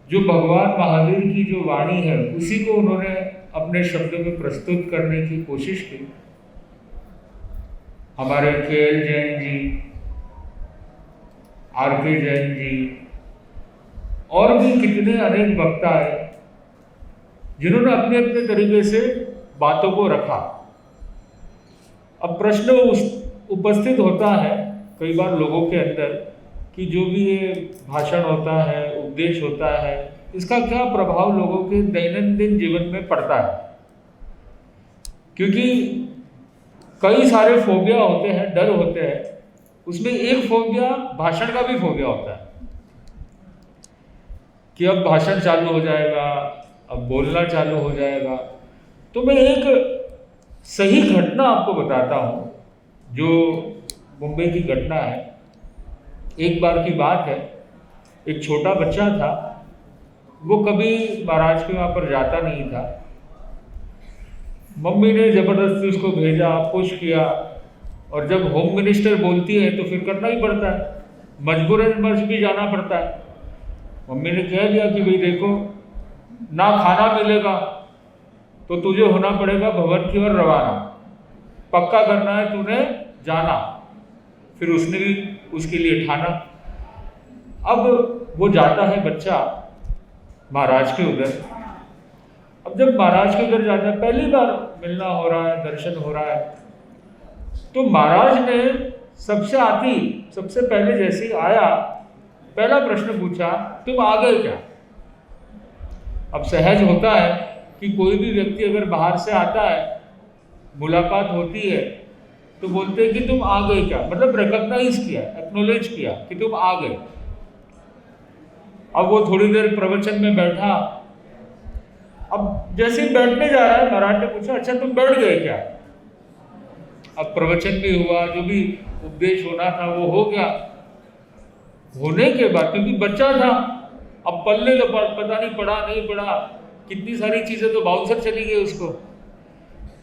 जो भगवान महावीर की जो वाणी है उसी को उन्होंने अपने शब्दों में प्रस्तुत करने की कोशिश की। हमारे KL जैन जी, RK जैन जी और भी कितने अनेक वक्ता है जिन्होंने अपने अपने तरीके से बातों को रखा। अब प्रश्न उपस्थित होता है कई बार लोगों के अंदर कि जो भी ये भाषण होता है, उपदेश होता है, इसका क्या प्रभाव लोगों के दैनंदिन जीवन में पड़ता है। क्योंकि कई सारे फोबिया होते हैं, डर होते हैं, उसमें एक फोबिया भाषण का भी फोबिया होता है कि अब भाषण चालू हो जाएगा, अब बोलना चालू हो जाएगा। तो मैं एक सही घटना आपको बताता हूँ जो मुंबई की घटना है। एक बार की बात है, एक छोटा बच्चा था, वो कभी महाराज के वहाँ पर जाता नहीं था। मम्मी ने ज़बरदस्ती उसको भेजा, पुश किया, और जब होम मिनिस्टर बोलती है तो फिर करना ही पड़ता है, मजबूरन भी जाना पड़ता है। मम्मी ने कह दिया कि भाई देखो, ना खाना मिलेगा तो तुझे होना पड़ेगा भवन की ओर रवाना, पक्का करना है तूने जाना। फिर उसने भी उसके लिए ठाना। अब वो जाता है बच्चा महाराज के उधर। अब जब महाराज के उधर जाता है, पहली बार मिलना हो रहा है, दर्शन हो रहा है, तो महाराज ने सबसे पहले जैसे ही आया पहला प्रश्न पूछा, तुम आ गए क्या। अब सहज होता है कि कोई भी व्यक्ति अगर बाहर से आता है, मुलाकात होती है, तो बोलते हैं कि तुम आ गए क्या, मतलब रिकॉग्नाइज किया, एक्नॉलेज किया कि तुम आ गए। अब वो थोड़ी देर प्रवचन में बैठा। अब जैसे ही बैठने जा रहा है, महाराज ने पूछा, अच्छा तुम बैठ गए क्या। अब प्रवचन भी हुआ, जो भी उपदेश होना था वो हो गया। होने के बाद क्योंकि बच्चा था, अब पल्ले तो पता नहीं पड़ा नहीं पड़ा, कितनी सारी चीज़ें तो बाउंसर चली गई उसको।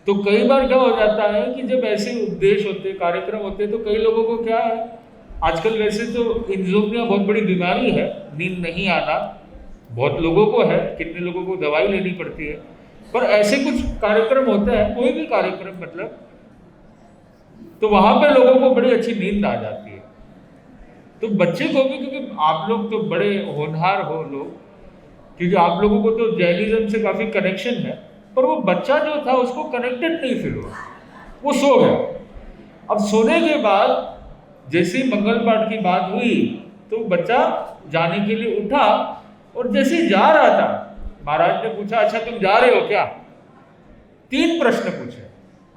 तो कई बार क्या हो जाता है कि जब ऐसे उपदेश होते, कार्यक्रम होते, तो कई लोगों को क्या है, आजकल वैसे तो इंसोम्निया बहुत बड़ी बीमारी है, नींद नहीं आना बहुत लोगों को है, कितने लोगों को दवाई लेनी पड़ती है। पर ऐसे कुछ कार्यक्रम होते हैं, कोई भी कार्यक्रम मतलब, तो वहाँ पे लोगों को बड़ी अच्छी नींद आ जाती है। तो बच्चे को भी, क्योंकि आप लोग तो बड़े होनहार हो लोग, क्योंकि आप लोगों को तो जैनिज्म से काफ़ी कनेक्शन है, पर वो बच्चा जो था उसको कनेक्टेड नहीं फील हुआ, वो सो गया। अब सोने के बाद जैसे ही मंगल पाठ की बात हुई तो बच्चा जाने के लिए उठा, और जैसे ही जा रहा था महाराज ने पूछा, अच्छा तुम जा रहे हो क्या। 3 प्रश्न पूछे,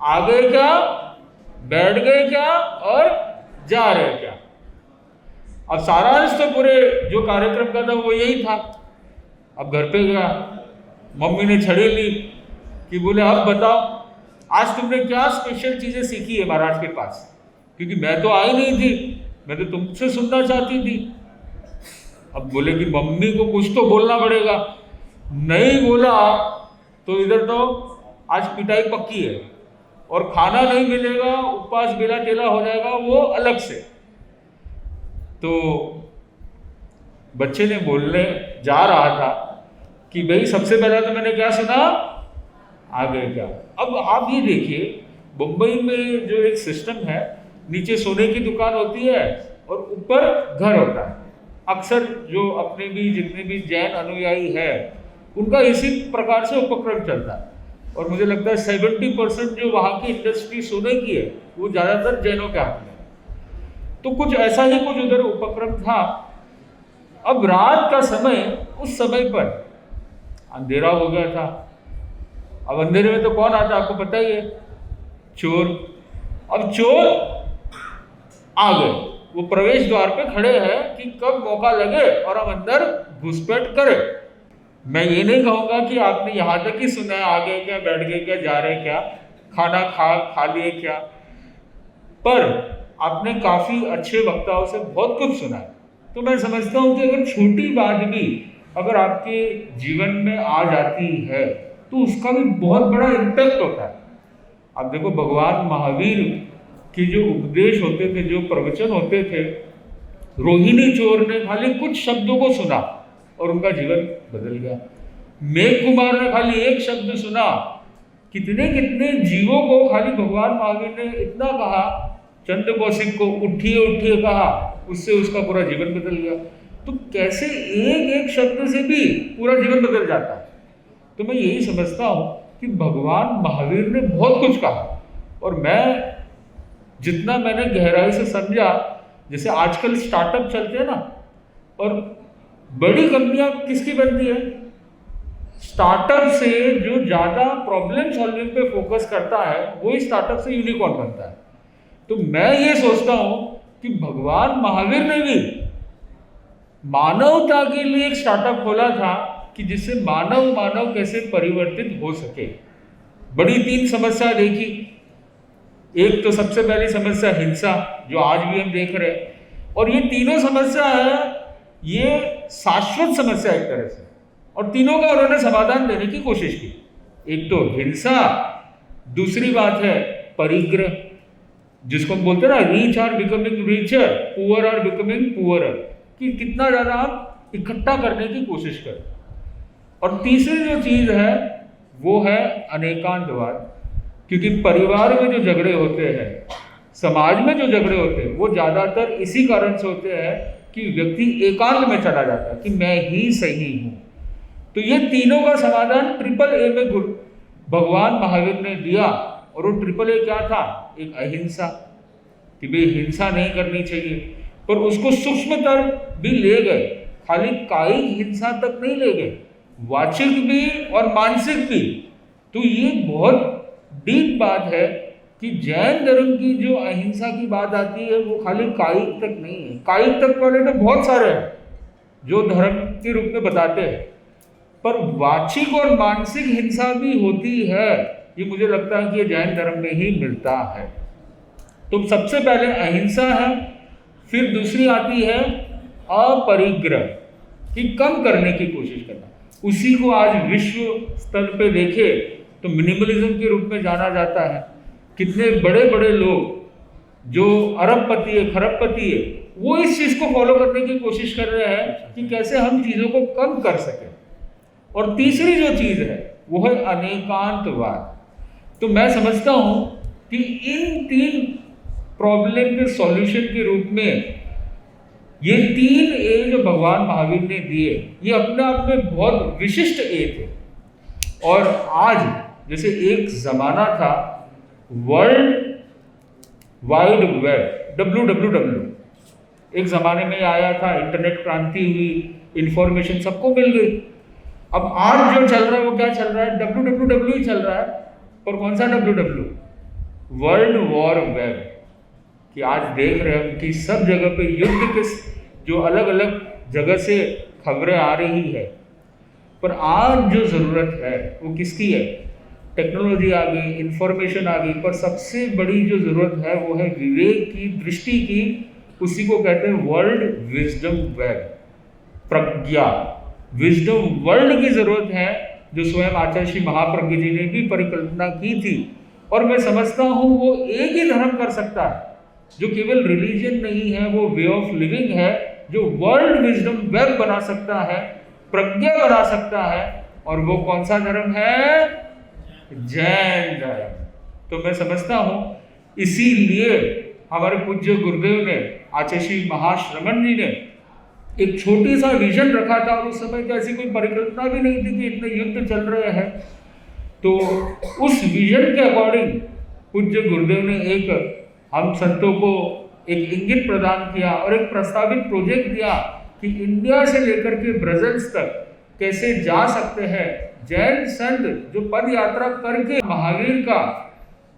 आ गए क्या, बैठ गए क्या और जा रहे क्या। अब सारांश तो पूरे जो कार्यक्रम का था वो यही था। अब घर पे गया, मम्मी ने छड़ी ली कि बोले अब बताओ आज तुमने क्या स्पेशल चीज़ें सीखी है महाराज के पास, क्योंकि मैं तो आई नहीं थी, मैं तो तुमसे सुनना चाहती थी। अब बोले कि मम्मी को कुछ तो बोलना पड़ेगा, नहीं बोला तो इधर तो आज पिटाई पक्की है, और खाना नहीं मिलेगा, उपवास बेला टेला हो जाएगा वो अलग से। तो बच्चे ने बोलने जा रहा था कि भाई सबसे पहला तो मैंने क्या सुना, आ गए क्या। अब आप ये देखिए, मुंबई में जो एक सिस्टम है, नीचे सोने की दुकान होती है और ऊपर घर होता है। अक्सर जो अपने भी जितने भी जैन अनुयायी है उनका इसी प्रकार से उपक्रम चलता है, और मुझे लगता है 70% जो वहाँ की इंडस्ट्री सोने की है वो ज़्यादातर जैनों के हाथ में। तो कुछ ऐसा ही कुछ उधर उपक्रम था अब रात का समय, उस समय पर अंधेरा हो गया था। अब अंधेरे में तो कौन आता आपको पता ही है, चोर। अब चोर आ गए, वो प्रवेश द्वार पे खड़े हैं कि कब मौका लगे और हम अंदर घुसपैठ करें। मैं ये नहीं कहूँगा कि आपने यहाँ तक ही सुना है, आगे क्या, बैठ गए क्या, जा रहे क्या, खाना खा लिए क्या, पर आपने काफ़ी अच्छे वक्ताओं से बहुत कुछ सुना है। तो मैं समझता हूँ कि अगर छोटी बात भी अगर आपके जीवन में आ जाती है तो उसका भी बहुत बड़ा इम्पैक्ट होता है। आप देखो, भगवान महावीर के जो उपदेश होते थे, जो प्रवचन होते थे, रोहिणी चोर ने खाली कुछ शब्दों को सुना और उनका जीवन बदल गया। मेघ कुमार ने खाली एक शब्द सुना, कितने कितने जीवों को खाली भगवान महावीर ने इतना कहा, चंद्र कौशिक को उठिए उठिए कहा, उससे उसका पूरा जीवन बदल गया। तो कैसे एक एक शब्द से भी पूरा जीवन बदल जाता है। तो मैं यही समझता हूँ कि भगवान महावीर ने बहुत कुछ कहा, और मैं जितना मैंने गहराई से समझा, जैसे आजकल स्टार्टअप चलते हैं ना, और बड़ी कंपनियां किसकी बनती है, स्टार्टअप से जो ज़्यादा प्रॉब्लम सॉल्विंग पे फोकस करता है वही स्टार्टअप से यूनिकॉर्न बनता है। तो मैं ये सोचता हूँ कि भगवान महावीर ने भी मानवता के लिए एक स्टार्टअप खोला था कि जिससे मानव कैसे परिवर्तित हो सके। बड़ी 3 समस्या देखी। एक तो सबसे पहली समस्या हिंसा, जो आज भी हम देख रहे हैं, और ये तीनों समस्या है, ये शाश्वत समस्या एक तरह से, और तीनों का उन्होंने समाधान देने की कोशिश की। एक तो हिंसा, दूसरी बात है परिग्रह, जिसको हम बोलते हैं ना, rich are becoming richer, poor are becoming poorer, कि कितना ज़्यादा आप इकट्ठा करने की कोशिश करें। और तीसरी जो चीज़ है वो है अनेकांतवाद, क्योंकि परिवार में जो झगड़े होते हैं, समाज में जो झगड़े होते हैं, वो ज़्यादातर इसी कारण से होते हैं कि व्यक्ति एकांत में चला जाता है कि मैं ही सही हूँ। तो ये तीनों का समाधान ट्रिपल ए में भगवान महावीर ने दिया, और वो ट्रिपल ए क्या था, एक अहिंसा, कि भाई हिंसा नहीं करनी चाहिए, पर उसको सूक्ष्मतर भी ले गए, खाली कायिक हिंसा तक नहीं ले गए, वाचिक भी और मानसिक भी। तो ये बहुत डीप बात है कि जैन धर्म की जो अहिंसा की बात आती है वो खाली कायिक तक नहीं है। कायिक तक वाले तो बहुत सारे हैं जो धर्म के रूप में बताते हैं, पर वाचिक और मानसिक हिंसा भी होती है। ये मुझे लगता है कि ये जैन धर्म में ही मिलता है। तो सबसे पहले अहिंसा है, फिर दूसरी आती है अपरिग्रह, कि कम करने की कोशिश करना। उसी को आज विश्व स्तर पे देखे तो मिनिमलिज्म के रूप में जाना जाता है। कितने बड़े बड़े लोग जो अरबपति है, खरबपति है, वो इस चीज़ को फॉलो करने की कोशिश कर रहे हैं कि कैसे हम चीज़ों को कम कर सकें। और तीसरी जो चीज़ है वो है अनेकांतवाद। तो मैं समझता हूँ कि इन 3 प्रॉब्लम के सॉल्यूशन के रूप में ये 3 ए जो भगवान महावीर ने दिए, ये अपने आप में बहुत विशिष्ट ए थे। और आज जैसे एक ज़माना था वर्ल्ड वाइड वेब, WWW, एक ज़माने में आया था, इंटरनेट क्रांति हुई, इंफॉर्मेशन सबको मिल गई। अब आज जो चल रहा है वो क्या चल रहा है, WWW ही चल रहा है। पर कौन सा WW? वर्ल्ड वॉर वेब, कि आज देख रहे हैं कि सब जगह पे युद्ध के जो अलग अलग जगह से खबरें आ रही है। पर आज जो ज़रूरत है वो किसकी है? टेक्नोलॉजी आ गई, इंफॉर्मेशन आ गई, पर सबसे बड़ी जो ज़रूरत है वो है विवेक की, दृष्टि की। उसी को कहते हैं वर्ल्ड विजडम वेब, प्रज्ञा, विजडम वर्ल्ड की ज़रूरत है, जो स्वयं आचार्य श्री महाप्रज्ञ जी ने भी परिकल्पना की थी। और मैं समझता हूँ वो एक ही धर्म कर सकता है जो केवल रिलीजन नहीं है, वो वे ऑफ लिविंग है, जो वर्ल्ड विजडम वेब बना सकता है, प्रज्ञा बना सकता है। और वो कौन सा धर्म है? जैन धर्म। तो मैं समझता हूँ इसीलिए हमारे पूज्य गुरुदेव ने, आचार्य श्री महाश्रमण जी ने एक छोटी सा विजन रखा था, और उस समय तो ऐसी कोई परिकल्पना भी नहीं थी कि इतने युद्ध चल रहे हैं। तो उस विजन के अकॉर्डिंग पूज्य गुरुदेव ने एक हम संतों को एक इंगित प्रदान किया और एक प्रस्तावित प्रोजेक्ट दिया कि इंडिया से लेकर के ब्रजल्स तक कैसे जा सकते हैं। जैन संत जो पद यात्रा करके महावीर का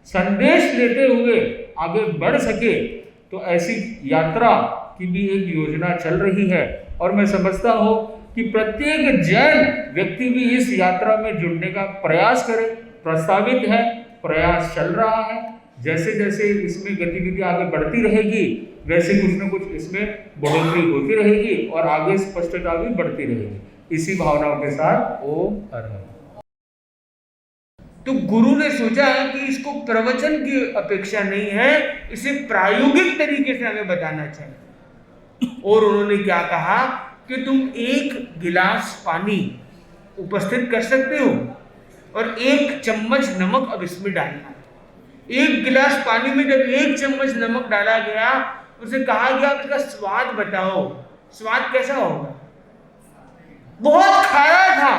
संदेश लेते हुए आगे बढ़ सके, तो ऐसी यात्रा की भी एक योजना चल रही है। और मैं समझता हूँ कि प्रत्येक जैन व्यक्ति भी इस यात्रा में जुड़ने का प्रयास करे। प्रस्तावित है, प्रयास चल रहा है। जैसे जैसे इसमें गतिविधि आगे बढ़ती रहेगी, वैसे कुछ न कुछ इसमें बढ़ोतरी होती रहेगी और आगे स्पष्टता भी बढ़ती रहेगी। इसी भावनाओं के साथ ओम हर हर। तो गुरु ने सोचा है कि इसको प्रवचन की अपेक्षा नहीं है, इसे प्रायोगिक तरीके से हमें बताना चाहिए। और उन्होंने क्या कहा कि तुम 1 गिलास पानी उपस्थित कर सकते हो और 1 चम्मच नमक अब इसमें डालना है। 1 गिलास पानी में जब 1 चम्मच नमक डाला गया, उसे कहा गया इसका स्वाद बताओ, स्वाद कैसा होगा। बहुत खारा था,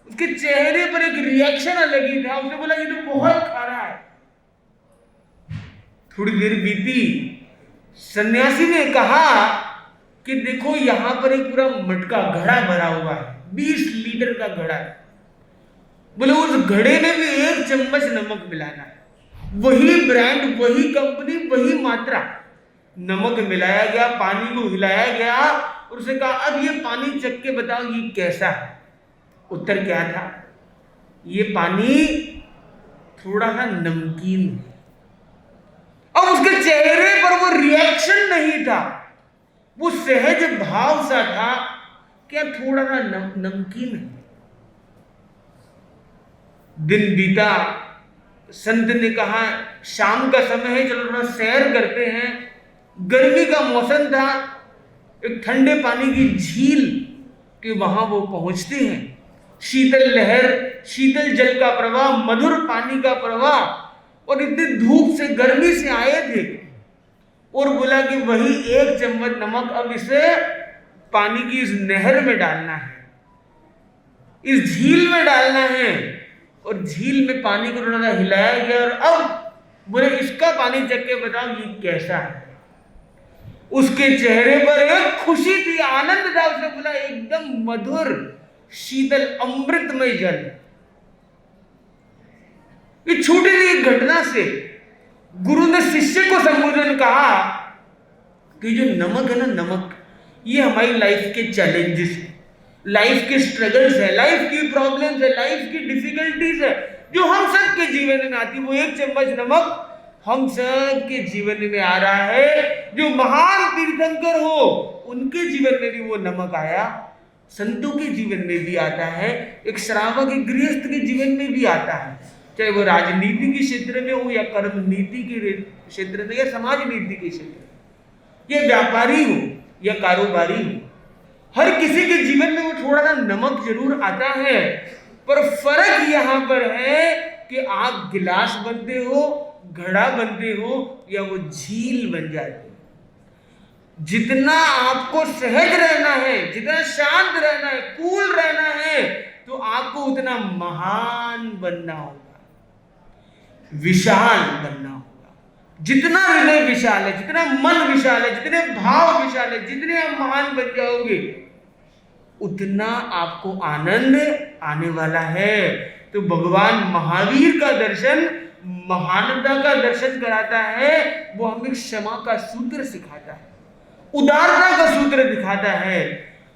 उसके चेहरे पर एक रिएक्शन अलग ही था। उसने बोला ये तो बहुत खारा है। थोड़ी देर बीती, सन्यासी ने कहा कि देखो यहां पर एक पूरा मटका घड़ा भरा हुआ है, 20 लीटर का घड़ा है। बोले उस घड़े में भी 1 चम्मच नमक मिलाना है। वही ब्रांड, वही कंपनी, वही मात्रा, नमक मिलाया गया, पानी को हिलाया गया और उसे कहा अब ये पानी चख के बताओ ये कैसा है। उत्तर क्या था, ये पानी थोड़ा सा नमकीन है। अब उसके चेहरे पर वो रिएक्शन नहीं था, वो सहज भाव सा था, क्या थोड़ा सा नमकीन है। दिन बीता, संत ने कहा शाम का समय है, चलो थोड़ा सैर करते हैं। गर्मी का मौसम था, एक ठंडे पानी की झील के वहां वो पहुंचते हैं। शीतल लहर, शीतल जल का प्रवाह, मधुर पानी का प्रवाह, और इतनी धूप से गर्मी से आए थे। और बोला कि वही 1 चम्मच नमक अब इसे पानी की इस नहर में डालना है, इस झील में डालना है। और झील में पानी को थोड़ा सा हिलाया गया और अब बोले इसका पानी चख के बताओ ये कैसा है। उसके चेहरे पर एक खुशी थी, आनंद था। उसने बोला एकदम मधुर शीतल अमृतमय जल। ये छोटी सी घटना से गुरु ने शिष्य को संबोधन कहा कि जो नमक है ना, नमक, ये हमारी लाइफ के चैलेंजेस है, लाइफ के स्ट्रगल्स है, लाइफ की प्रॉब्लम्स है, लाइफ की डिफिकल्टीज है, जो हम सब के जीवन में आती है। वो 1 चम्मच नमक हम सब के जीवन में आ रहा है। जो महान तीर्थंकर हो उनके जीवन में भी वो नमक आया, संतों के जीवन में भी आता है, एक श्रावक, एक गृहस्थ के जीवन में भी आता है। चाहे वो राजनीति के क्षेत्र में हो या कर्म नीति के क्षेत्र में या समाज नीति के क्षेत्र में, या व्यापारी हो या कारोबारी हो, हर किसी के जीवन में वो थोड़ा सा नमक जरूर आता है। पर फर्क यहां पर है कि आप गिलास बनते हो, घड़ा बनते हो, या वो झील बन जाते हो। जितना आपको सहज रहना है, जितना शांत रहना है, कूल रहना है, तो आपको उतना महान बनना होगा, विशाल बनना होगा। जितना हृदय विशाल है, जितना मन विशाल है, जितने भाव विशाल है, जितने आप महान बन जाओगे, उतना आपको आनंद आने वाला है। तो भगवान महावीर का दर्शन महानता का दर्शन कराता है, वो हमें क्षमा का सूत्र सिखाता है, उदारता का सूत्र दिखाता है।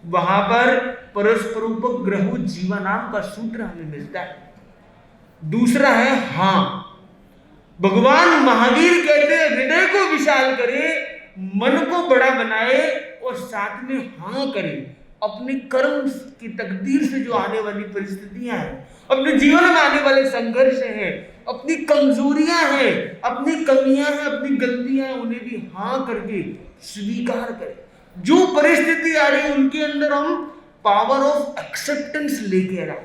वहां पर परस्परोपग्रहो जीवनाम का सूत्र हमें मिलता है। दूसरा है हाँ, भगवान महावीर कहते हैं हृदय को विशाल करे, मन को बड़ा बनाए और साथ में हाँ करे। अपने कर्म की तकदीर से जो आने वाली परिस्थितियां हैं, अपने जीवन में आने वाले संघर्ष हैं, अपनी कमजोरियां हैं, अपनी कमियां हैं, अपनी गलतियां हैं, उन्हें भी हाँ करके स्वीकार करें। जो परिस्थिति आ रही है उनके अंदर हम पावर ऑफ एक्सेप्टेंस लेके आए,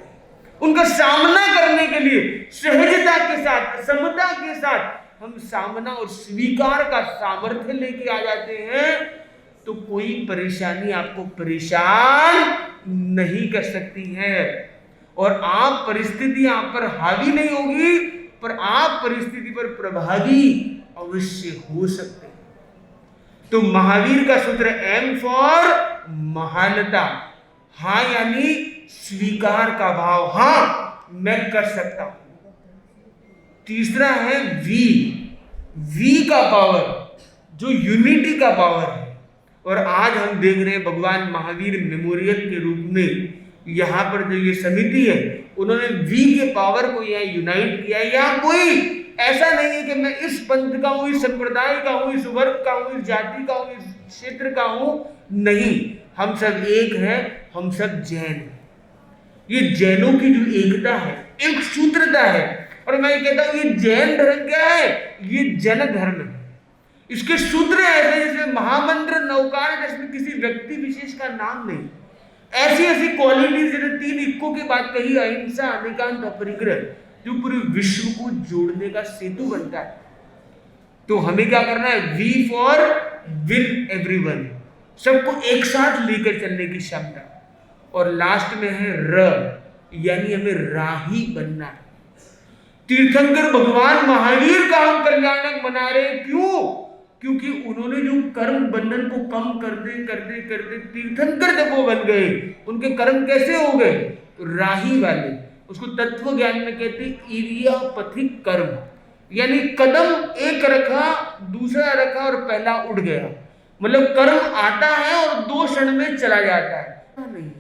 उनका सामना करने के लिए सहजता के साथ, समता के साथ हम सामना और स्वीकार का सामर्थ्य लेके आ जाते हैं, तो कोई परेशानी आपको परेशान नहीं कर सकती है। और आप परिस्थिति आप पर हावी नहीं होगी, पर आप परिस्थिति पर प्रभावी अवश्य हो सकते हैं। तो महावीर का सूत्र एम फॉर महानता, हाँ यानी स्वीकार का भाव, हाँ मैं कर सकता हूं। तीसरा है वी का पावर, जो यूनिटी का पावर है। और आज हम देख रहे हैं भगवान महावीर मेमोरियल के रूप में यहाँ पर जो ये समिति है, उन्होंने वी के पावर को यहाँ यूनाइट किया। यहाँ कोई ऐसा नहीं है कि मैं इस पंथ का हूँ, इस संप्रदाय का हूँ, इस वर्ग का हूँ, इस जाति का हूँ, इस क्षेत्र का हूँ, नहीं, हम सब एक हैं, हम सब जैन हैं। ये जैनों की जो एकता है, एक सूत्रता है। और मैं कहता हूँ ये जैन धर्म क्या है, ये जन धर्म है। इसके सूत्र ऐसे जैसे महामंत्र नौकार, जिसमें किसी व्यक्ति विशेष का नाम नहीं, ऐसी ऐसी क्वालिटीज, जैसे 3 इक्को की बात कही, अहिंसा, अनेकांत, अपरिग्रह, जो पूरे विश्व को जोड़ने का सेतु बनता है। तो हमें क्या करना है, वी फॉर विन एवरीवन, सबको एक साथ लेकर चलने की क्षमता। और लास्ट में है र, यानी हमें राही बनना है। तीर्थंकर भगवान महावीर का हम कल्याणक मना रहे हैं, क्यों? क्योंकि उन्होंने जो कर्म बंधन को कम करते करते करते तीर्थंकर जब वो बन गए, उनके कर्म कैसे हो गए, राही वाले। उसको तत्व ज्ञान में कहते हैं इरियापथिक कर्म, यानी कदम एक रखा, दूसरा रखा और पहला उड़ गया। मतलब कर्म आता है और 2 क्षण में चला जाता है, नहीं,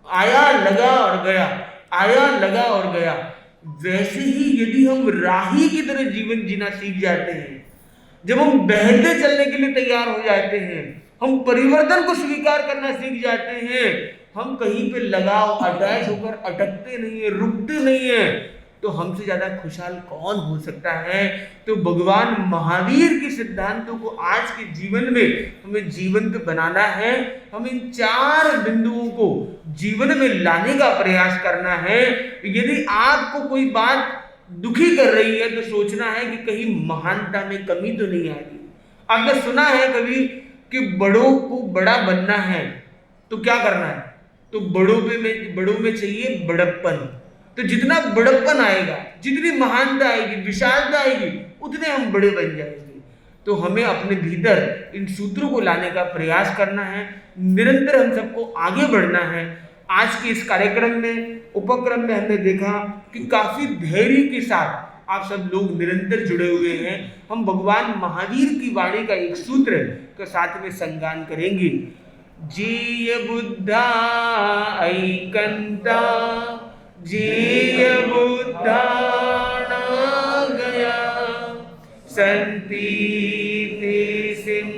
आया लगा और गया, आया लगा और गया। वैसे ही यदि हम राही की तरह जीवन जीना सीख जाते हैं, जब हम बहते चलने के लिए तैयार हो जाते हैं, हम परिवर्तन को स्वीकार करना सीख जाते हैं, हम कहीं पे लगाव अटैच होकर अटकते नहीं है, रुकते नहीं है, तो हमसे ज्यादा खुशहाल कौन हो सकता है। तो भगवान महावीर के सिद्धांतों को आज के जीवन में हमें जीवंत बनाना है। हम इन 4 बिंदुओं को जीवन में लाने का प्रयास करना है। यदि आपको कोई बात दुखी कर रही है तो सोचना है कि कहीं महानता में कमी तो नहीं आ रही। आपने सुना है कभी कि बड़ों को बड़ा बनना है तो क्या करना है, तो बड़ों में चाहिए बड़प्पन। तो जितना बड़प्पन आएगा, जितनी महानता आएगी, विशालता आएगी, उतने हम बड़े बन जाएंगे। तो हमें अपने भीतर इन सूत्रों को लाने का प्रयास करना है, निरंतर हम सबको आगे बढ़ना है। आज के इस कार्यक्रम में, उपक्रम में हमने देखा कि काफी धैर्य के साथ आप सब लोग निरंतर जुड़े हुए हैं। हम भगवान महावीर की वाणी का एक सूत्र के साथ में संगान करेंगे। जेय बुद्धा ऐकंता, जेय बुद्धा न गया, संति सिंह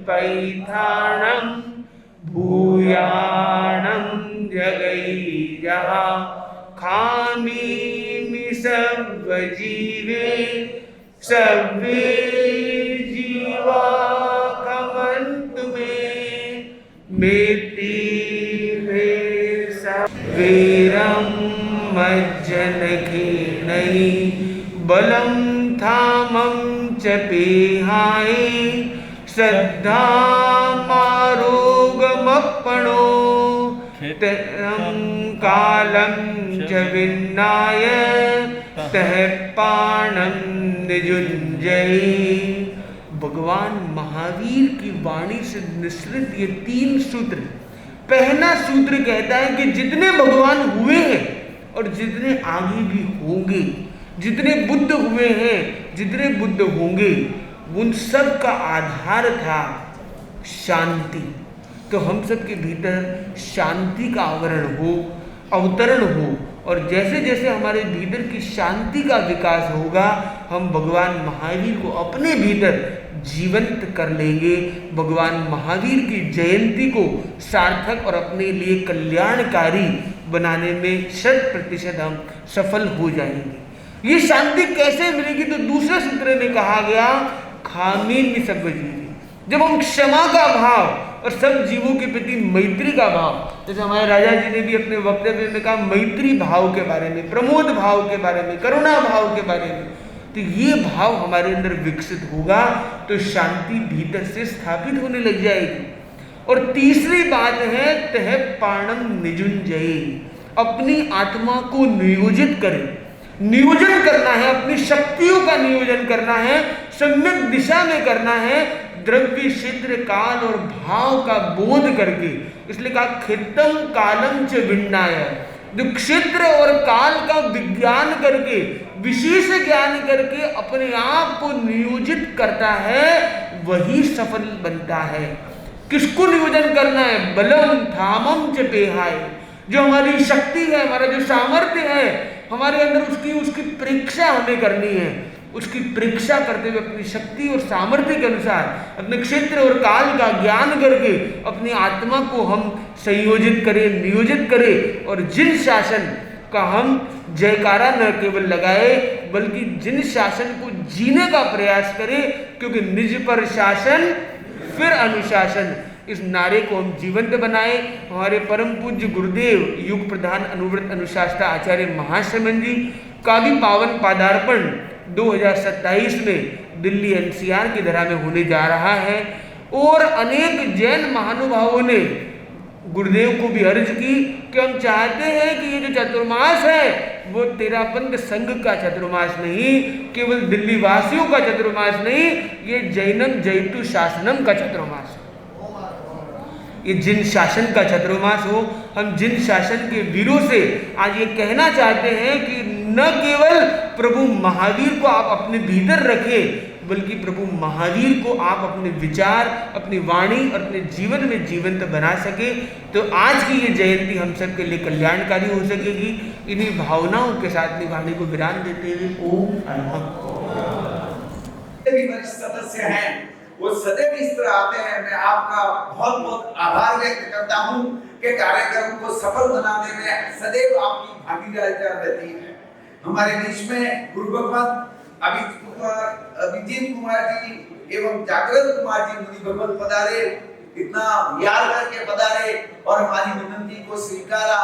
पैथाणम भूयाणम जगई जहा, खामी सब जीवे सवे जीवा कमंत में, मेति वे सवेरम मज्जन की नहीं, बलम थामम चपेहाय, श्रद्धा मारोगमपणो, कालम च विन्नाय, तह पाणम निजुंजयी। भगवान महावीर की वाणी से निश्रित ये 3 सूत्र। पहला सूत्र कहता है कि जितने भगवान हुए हैं और जितने आगे भी होंगे, जितने बुद्ध हुए हैं, जितने बुद्ध होंगे, उन सब का आधार था शांति। तो हम सब के भीतर शांति का आवरण हो, अवतरण हो, और जैसे जैसे हमारे भीतर की शांति का विकास होगा, हम भगवान महावीर को अपने भीतर जीवंत कर लेंगे। भगवान महावीर की जयंती को सार्थक और अपने लिए कल्याणकारी बनाने में 100% हम सफल हो जाएंगे। ये शांति कैसे मिलेगी, तो दूसरे सूत्र में कहा गया खामी में सब जीवी। जब हम क्षमा का भाव और सब जीवों के प्रति मैत्री का भाव, जैसे हमारे राजा जी ने भी अपने वक्तव्य में कहा मैत्री भाव के बारे में, प्रमोद भाव के बारे में, करुणा भाव के बारे में, तो ये भाव हमारे अंदर विकसित होगा तो शांति भीतर से स्थापित होने लग जाएगी। और तीसरी बात है तह पाणम निजुंजयी, अपनी आत्मा को नियोजित करें। नियोजन करना है, अपनी शक्तियों का नियोजन करना है, सम्यक दिशा में करना है, द्रव्य क्षेत्र काल और भाव का बोध करके, इसलिए कहा खित्तम कालम च विन्नाय, जो क्षेत्र और काल का विज्ञान करके, विशेष ज्ञान करके अपने आप को नियोजित करता है, वही सफल बनता है। किसको नियोजन करना है? बलम धामम च पेहाय, जो हमारी शक्ति है, हमारा जो सामर्थ्य है हमारे अंदर, उसकी परीक्षा हमें करनी है। उसकी परीक्षा करते हुए अपनी शक्ति और सामर्थ्य के अनुसार अपने क्षेत्र और काल का ज्ञान करके अपनी आत्मा को हम संयोजित करें, नियोजित करें, और जिन शासन का हम जयकारा न केवल लगाए बल्कि जिन शासन को जीने का प्रयास करें, क्योंकि निज पर शासन फिर अनुशासन, इस नारे को हम जीवंत बनाए। हमारे परम पूज्य गुरुदेव युग प्रधान अनुव्रत अनुशासता आचार्य महाश्रमण जी का भी पावन पादार्पण 2027 में दिल्ली NCR की धरा में होने जा रहा है, और अनेक जैन महानुभावों ने गुरुदेव को भी अर्ज की कि हम चाहते हैं कि ये जो चतुर्मास है वो तेरापंथ संघ का चतुर्मास नहीं, केवल दिल्ली वासियों का चतुर्मास नहीं, ये जैनम जयतु शासनम का चतुर्मास है। ये जिन शासन का चतुर्मास हो। हम जिन शासन के वीरों से आज ये कहना चाहते हैं कि न केवल प्रभु महावीर को आप अपने भीतर रखें, बल्कि प्रभु महावीर को आप अपने विचार, अपनी वाणी और अपने जीवन में जीवंत बना सके, तो आज की ये जयंती हम सब के लिए कल्याणकारी हो सकेगी। इन्हीं भावनाओं के साथ अपनी वाणी को विराम देते हुए ओम वरिष्ठ सदस्य हैं वो सदैव इस तरह आते हैं। मैं आपका बहुत बहुत आभार व्यक्त करता हूँ कि कार्यक्रम को सफल बनाने में सदैव आपकी भागीदारी रहती है। हमारे बीच में गुरु भगवान अभिजीत कुमार जी एवं जागृत कुमार जी मुनि भगवान पधारे, इतना याद करके पधारे और हमारी विनती को स्वीकारा,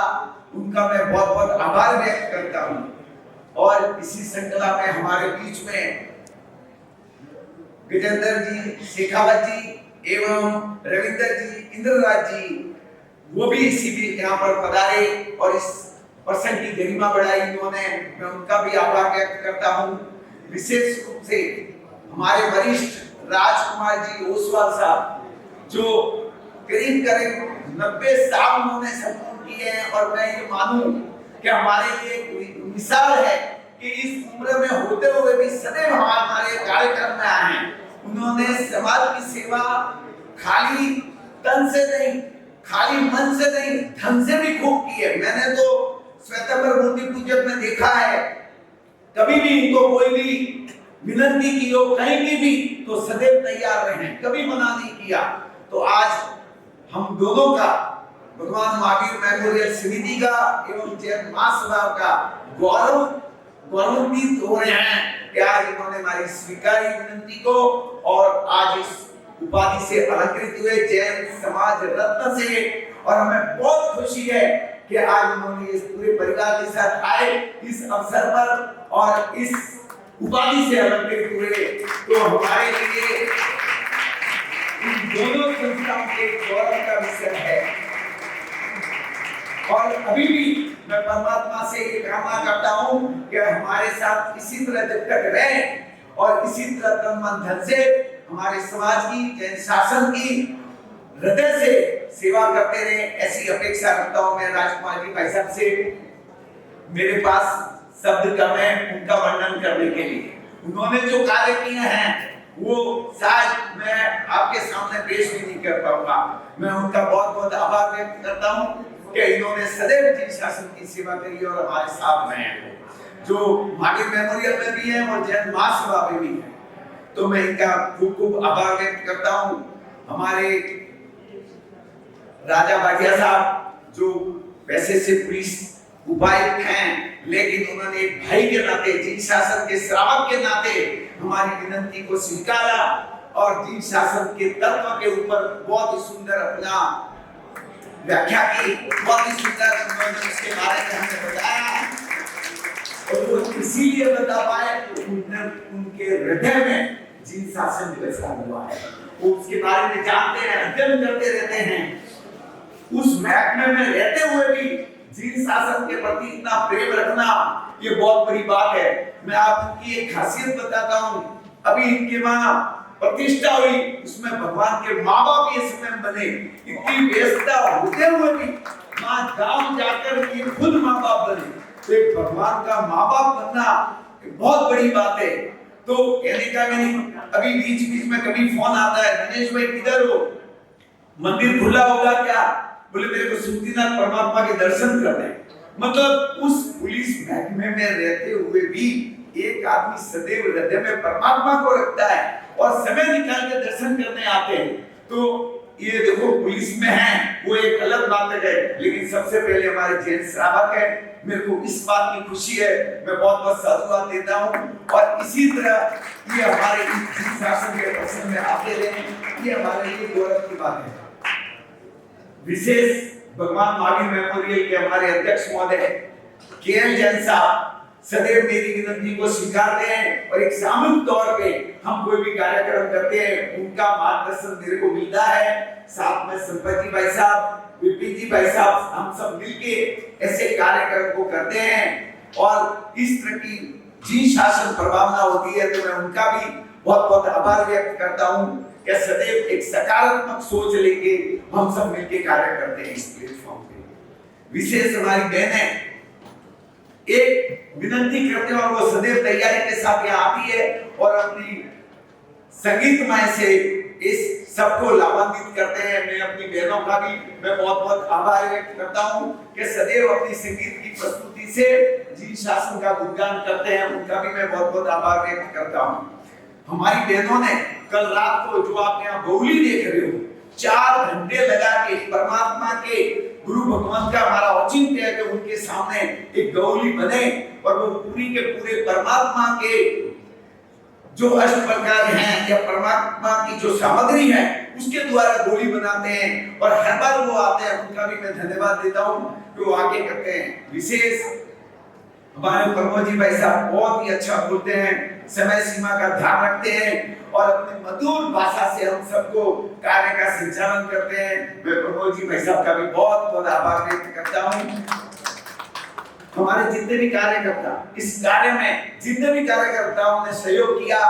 उनका मैं बहुत बहुत आभार व्यक्त करता हूँ। और इसी श्रृंखला में हमारे बीच में गजेंद्र जी, शेखावत जी एवं रविंद्र जी, इंद्रराज जी, वो भी इसी भी यहाँ पर पधारे और इस प्रसंग की गरिमा बढ़ाई इन्होंने, मैं उनका भी आभार व्यक्त करता हूँ। विशेष रूप से हमारे वरिष्ठ राजकुमार जी ओसवाल साहब, जो करीब 90 साल उन्होंने संपूर्ण किए हैं, और मैं ये मानूं कि हमारे लिए मिसाल है कि इस उम्र में होते हुए भी सदैव हमारे कार्यक्रम में आए हैं। उन्होंने समाज की सेवा खाली तन से नहीं, खाली मन से नहीं, धन से भी खूब की है। मैंने तो श्वेतांबर मूर्ति पूजक में देखा है, कभी भी इनको कोई भी विनती की हो कहीं की भी तो सदैव तैयार रहे, कभी मना नहीं किया। तो आज हम दोनों का, भगवान महावीर मेमोरियल समिति का एवं जैन महासभा का गौरवान्वित हो रहे हैं कि आज इन्होंने हमारी स्वीकारी विनती को और आज इस उपाधि से अलंकृत हुए जैन समाज रत्न से, और हमें बहुत खुशी है कि आज उन्होंने इस पूरे परिवार के साथ आए इस अवसर पर और इस उपाधि से अलंकृत हुए, तो हमारे लिए इन दोनों संस्थाओं के गौरव का विषय है। और अभी भी मैं परमात्मा से ये कामना करता हूँ कि हमारे साथ इसी तरह जब तक रहे और इसी तरह तन मन धन से हमारे समाज की, जैन शासन की हृदय से सेवा करते रहे, ऐसी अपेक्षा रखता हूँ मैं राजकुमार जी भाई साहब से। मेरे पास शब्द कम है उनका वर्णन करने के लिए। उन्होंने जो कार्य किए हैं वो शायद मैं आपके सामने पेश भी नहीं कर पाऊंगा। मैं उनका बहुत बहुत आभार व्यक्त करता हूँ कि इन्होंने सदैव जैन शासन की सेवा करी और हमारे साथ में हैं, जो महावीर मेमोरियल में भी हैं और जैन महासभा में भी हैं। तो मैं इनका खूब खूब आभार व्यक्त करता हूँ। हमारे राजा भाटिया साहब जो पैसे से पुलिस उपायुक्त हैं, लेकिन उन्होंने एक भाई के नाते, जैन शासन के श्रावक के नाते हमारी विनती को स्वीकारा और जैन शासन के तत्व के ऊपर बहुत ही सुंदर अपना व्याख्या की, बहुत ही सुंदर उन्होंने उसके बारे में हमें बताया। और वो इसीलिए बता पाए उनके हृदय में जैन शासन बसा हुआ है, वो उसके बारे में जानते हैं, अध्ययन करते रहते हैं। उस महकमे में रहते हुए भी जैन शासन के प्रति इतना प्रेम रखना ये बहुत बड़ी बात है। मैं आपको एक खासियत बताता हूँ। अभी इनके वहाँ प्रतिष्ठा हुई, उसमें भगवान के माँ बाप ये समय बने। इतनी व्यस्तता होते हुए भी माँ गांव जाकर ये खुद माँ बाप बने, तो एक भगवान का माँ बाप बनना बहुत बड़ी बात है। तो कहने का मैंने अभी बीच बीच में कभी फोन आता है, दिनेश भाई किधर हो, मंदिर खुला होगा क्या? बोले मेरे को सुखदीनाथ परमात्मा के दर्शन करने। मतलब उस पुलिस महकमे में रहते हुए भी एक आदमी सदैव हृदय में परमात्मा को रखता है और समय निकाल के दर्शन करने आते हैं। तो ये देखो पुलिस में है वो एक अलग बात है, लेकिन सबसे पहले हमारे जैन श्रावक है, मेरे को इस बात की खुशी है, मैं बहुत बहुत साधुवाद देता हूँ। और इसी तरह ये हमारे इस शासन के प्रसंग में आते रहे, ये हमारे लिए गौरव की बात है। विशेष भगवान महावीर मेमोरियल के हमारे अध्यक्ष महोदय के.एल. जैन साहब सदैव मेरी विनती को स्वीकारते हैं और एक सामूहिक तौर पे हम कोई भी कार्यक्रम करते हैं, उनका मार्गदर्शन मेरे को मिलता है। साथ में संपत जी भाई साहब, विपिन जी भाई साहब, हम सब मिलके ऐसे कार्यक्रम को करते हैं और इस तरह की जी शासन प्रभावना होती है। तो मैं उनका भी बहुत बहुत आभार व्यक्त करता हूँ कि सदैव एक सकारात्मक सोच लेके हम सब मिलके कार्य करते हैं इस प्लेटफॉर्म पे। विशेष हमारी बहनें एक विनती करते हैं और वो सदैव तैयारी के साथ यहाँ आती है और अपनी संगीतमय से इस सबको लाभान्वित करते हैं। मैं अपनी बहनों का भी मैं बहुत बहुत आभार व्यक्त करता हूँ कि सदैव अपनी संगीत की प्रस्तुति से जी शासन का गुणगान करते हैं, उनका भी मैं बहुत बहुत आभार व्यक्त करता हूँ। हमारी बहनों ने कल रात को जो आप यहाँ गौली देख रहे हो, 4 घंटे लगा के परमात्मा के गुरु भगवान का हमारा औचित्य है कि उनके सामने एक गौली बने और वो पूरी के पूरे परमात्मा के जो अष्ट प्रकार हैं या परमात्मा की जो सामग्री है उसके द्वारा गौली बनाते हैं। और हर बार वो आते हैं, उनका भी मैं धन्यवाद देता हूँ कि वो आगे करते हैं। विशेष हमारे प्रमोद जी भाई साहब बहुत ही अच्छा बोलते हैं, समय सीमा का ध्यान रखते हैं और अपने मधुर भाषा से हम सबको कार्य का संचालन करते हैं। मैं प्रमोद जी भाई साहब का भी बहुत बहुत आभार व्यक्त करता हूँ। हमारे जितने भी कार्यकर्ता इस कार्य में, जितने भी कार्यकर्ताओं ने सहयोग किया,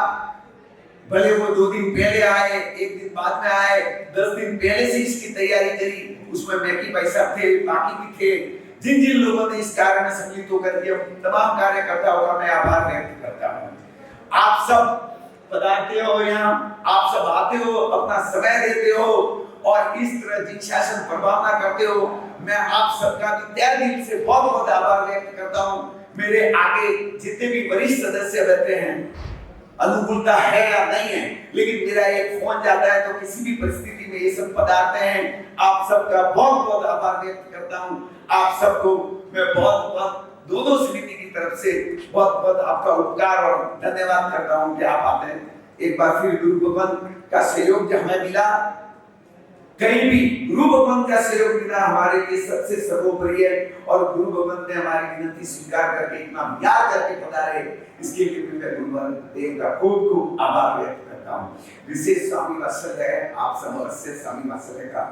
भले वो 2 दिन पहले आए, 1 दिन बाद में आए, 10 दिन पहले से इसकी तैयारी करी, उसमें मैकी भाई साहब थे, बाकी भी थे, जिन जिन लोगों ने इस कार्य में सम्मिलित होकर के तमाम कार्यकर्ताओं का मैं आभार व्यक्त करता हूँ। आप सब पधारते हो यहाँ, आप सब आते हो, अपना समय देते हो और इस तरह जी शासन प्रभावना करते हो। मैं आप सबका भी तहे दिल से बहुत बहुत आभार व्यक्त करता हूँ। मेरे आगे जितने भी वरिष्ठ सदस्य रहते हैं, अनुकूलता है या नहीं है, लेकिन मेरा एक फोन जाता है तो किसी भी परिस्थिति में ये सब पधारते हैं। आप सबका बहुत बहुत आभार व्यक्त करता हूँ। आप सबको मैं बहुत बहुत दोनों समिति की तरफ से बहुत बहुत आपका उपकार और धन्यवाद करता हूँ कि आप आते हैं। एक बार फिर गुरु भगवान का सहयोग जो हमें मिला, कहीं भी गुरु भगवान का सहयोग मिला हमारे लिए सबसे सर्वोपरि है। और गुरु भगवान ने हमारी विनती स्वीकार करके इतना प्यार करके पधारे, इसके लिए भी मैं गुरु देव का खूब खूब आभार व्यक्त करता हूँ। विशेष स्वामी वात्सल्य है, आप सब अवश्य स्वामी वात्सल्य का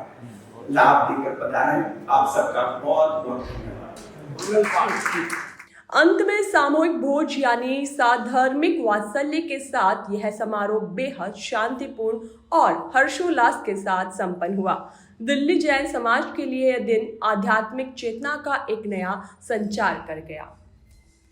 लाभ देकर पधारे। आप सबका बहुत बहुत धन्यवाद। अंत में सामूहिक भोज यानी साधर्मिक वात्सल्य के साथ यह समारोह बेहद शांतिपूर्ण और हर्षोल्लास के साथ संपन्न हुआ। दिल्ली जैन समाज के लिए यह दिन आध्यात्मिक चेतना का एक नया संचार कर गया।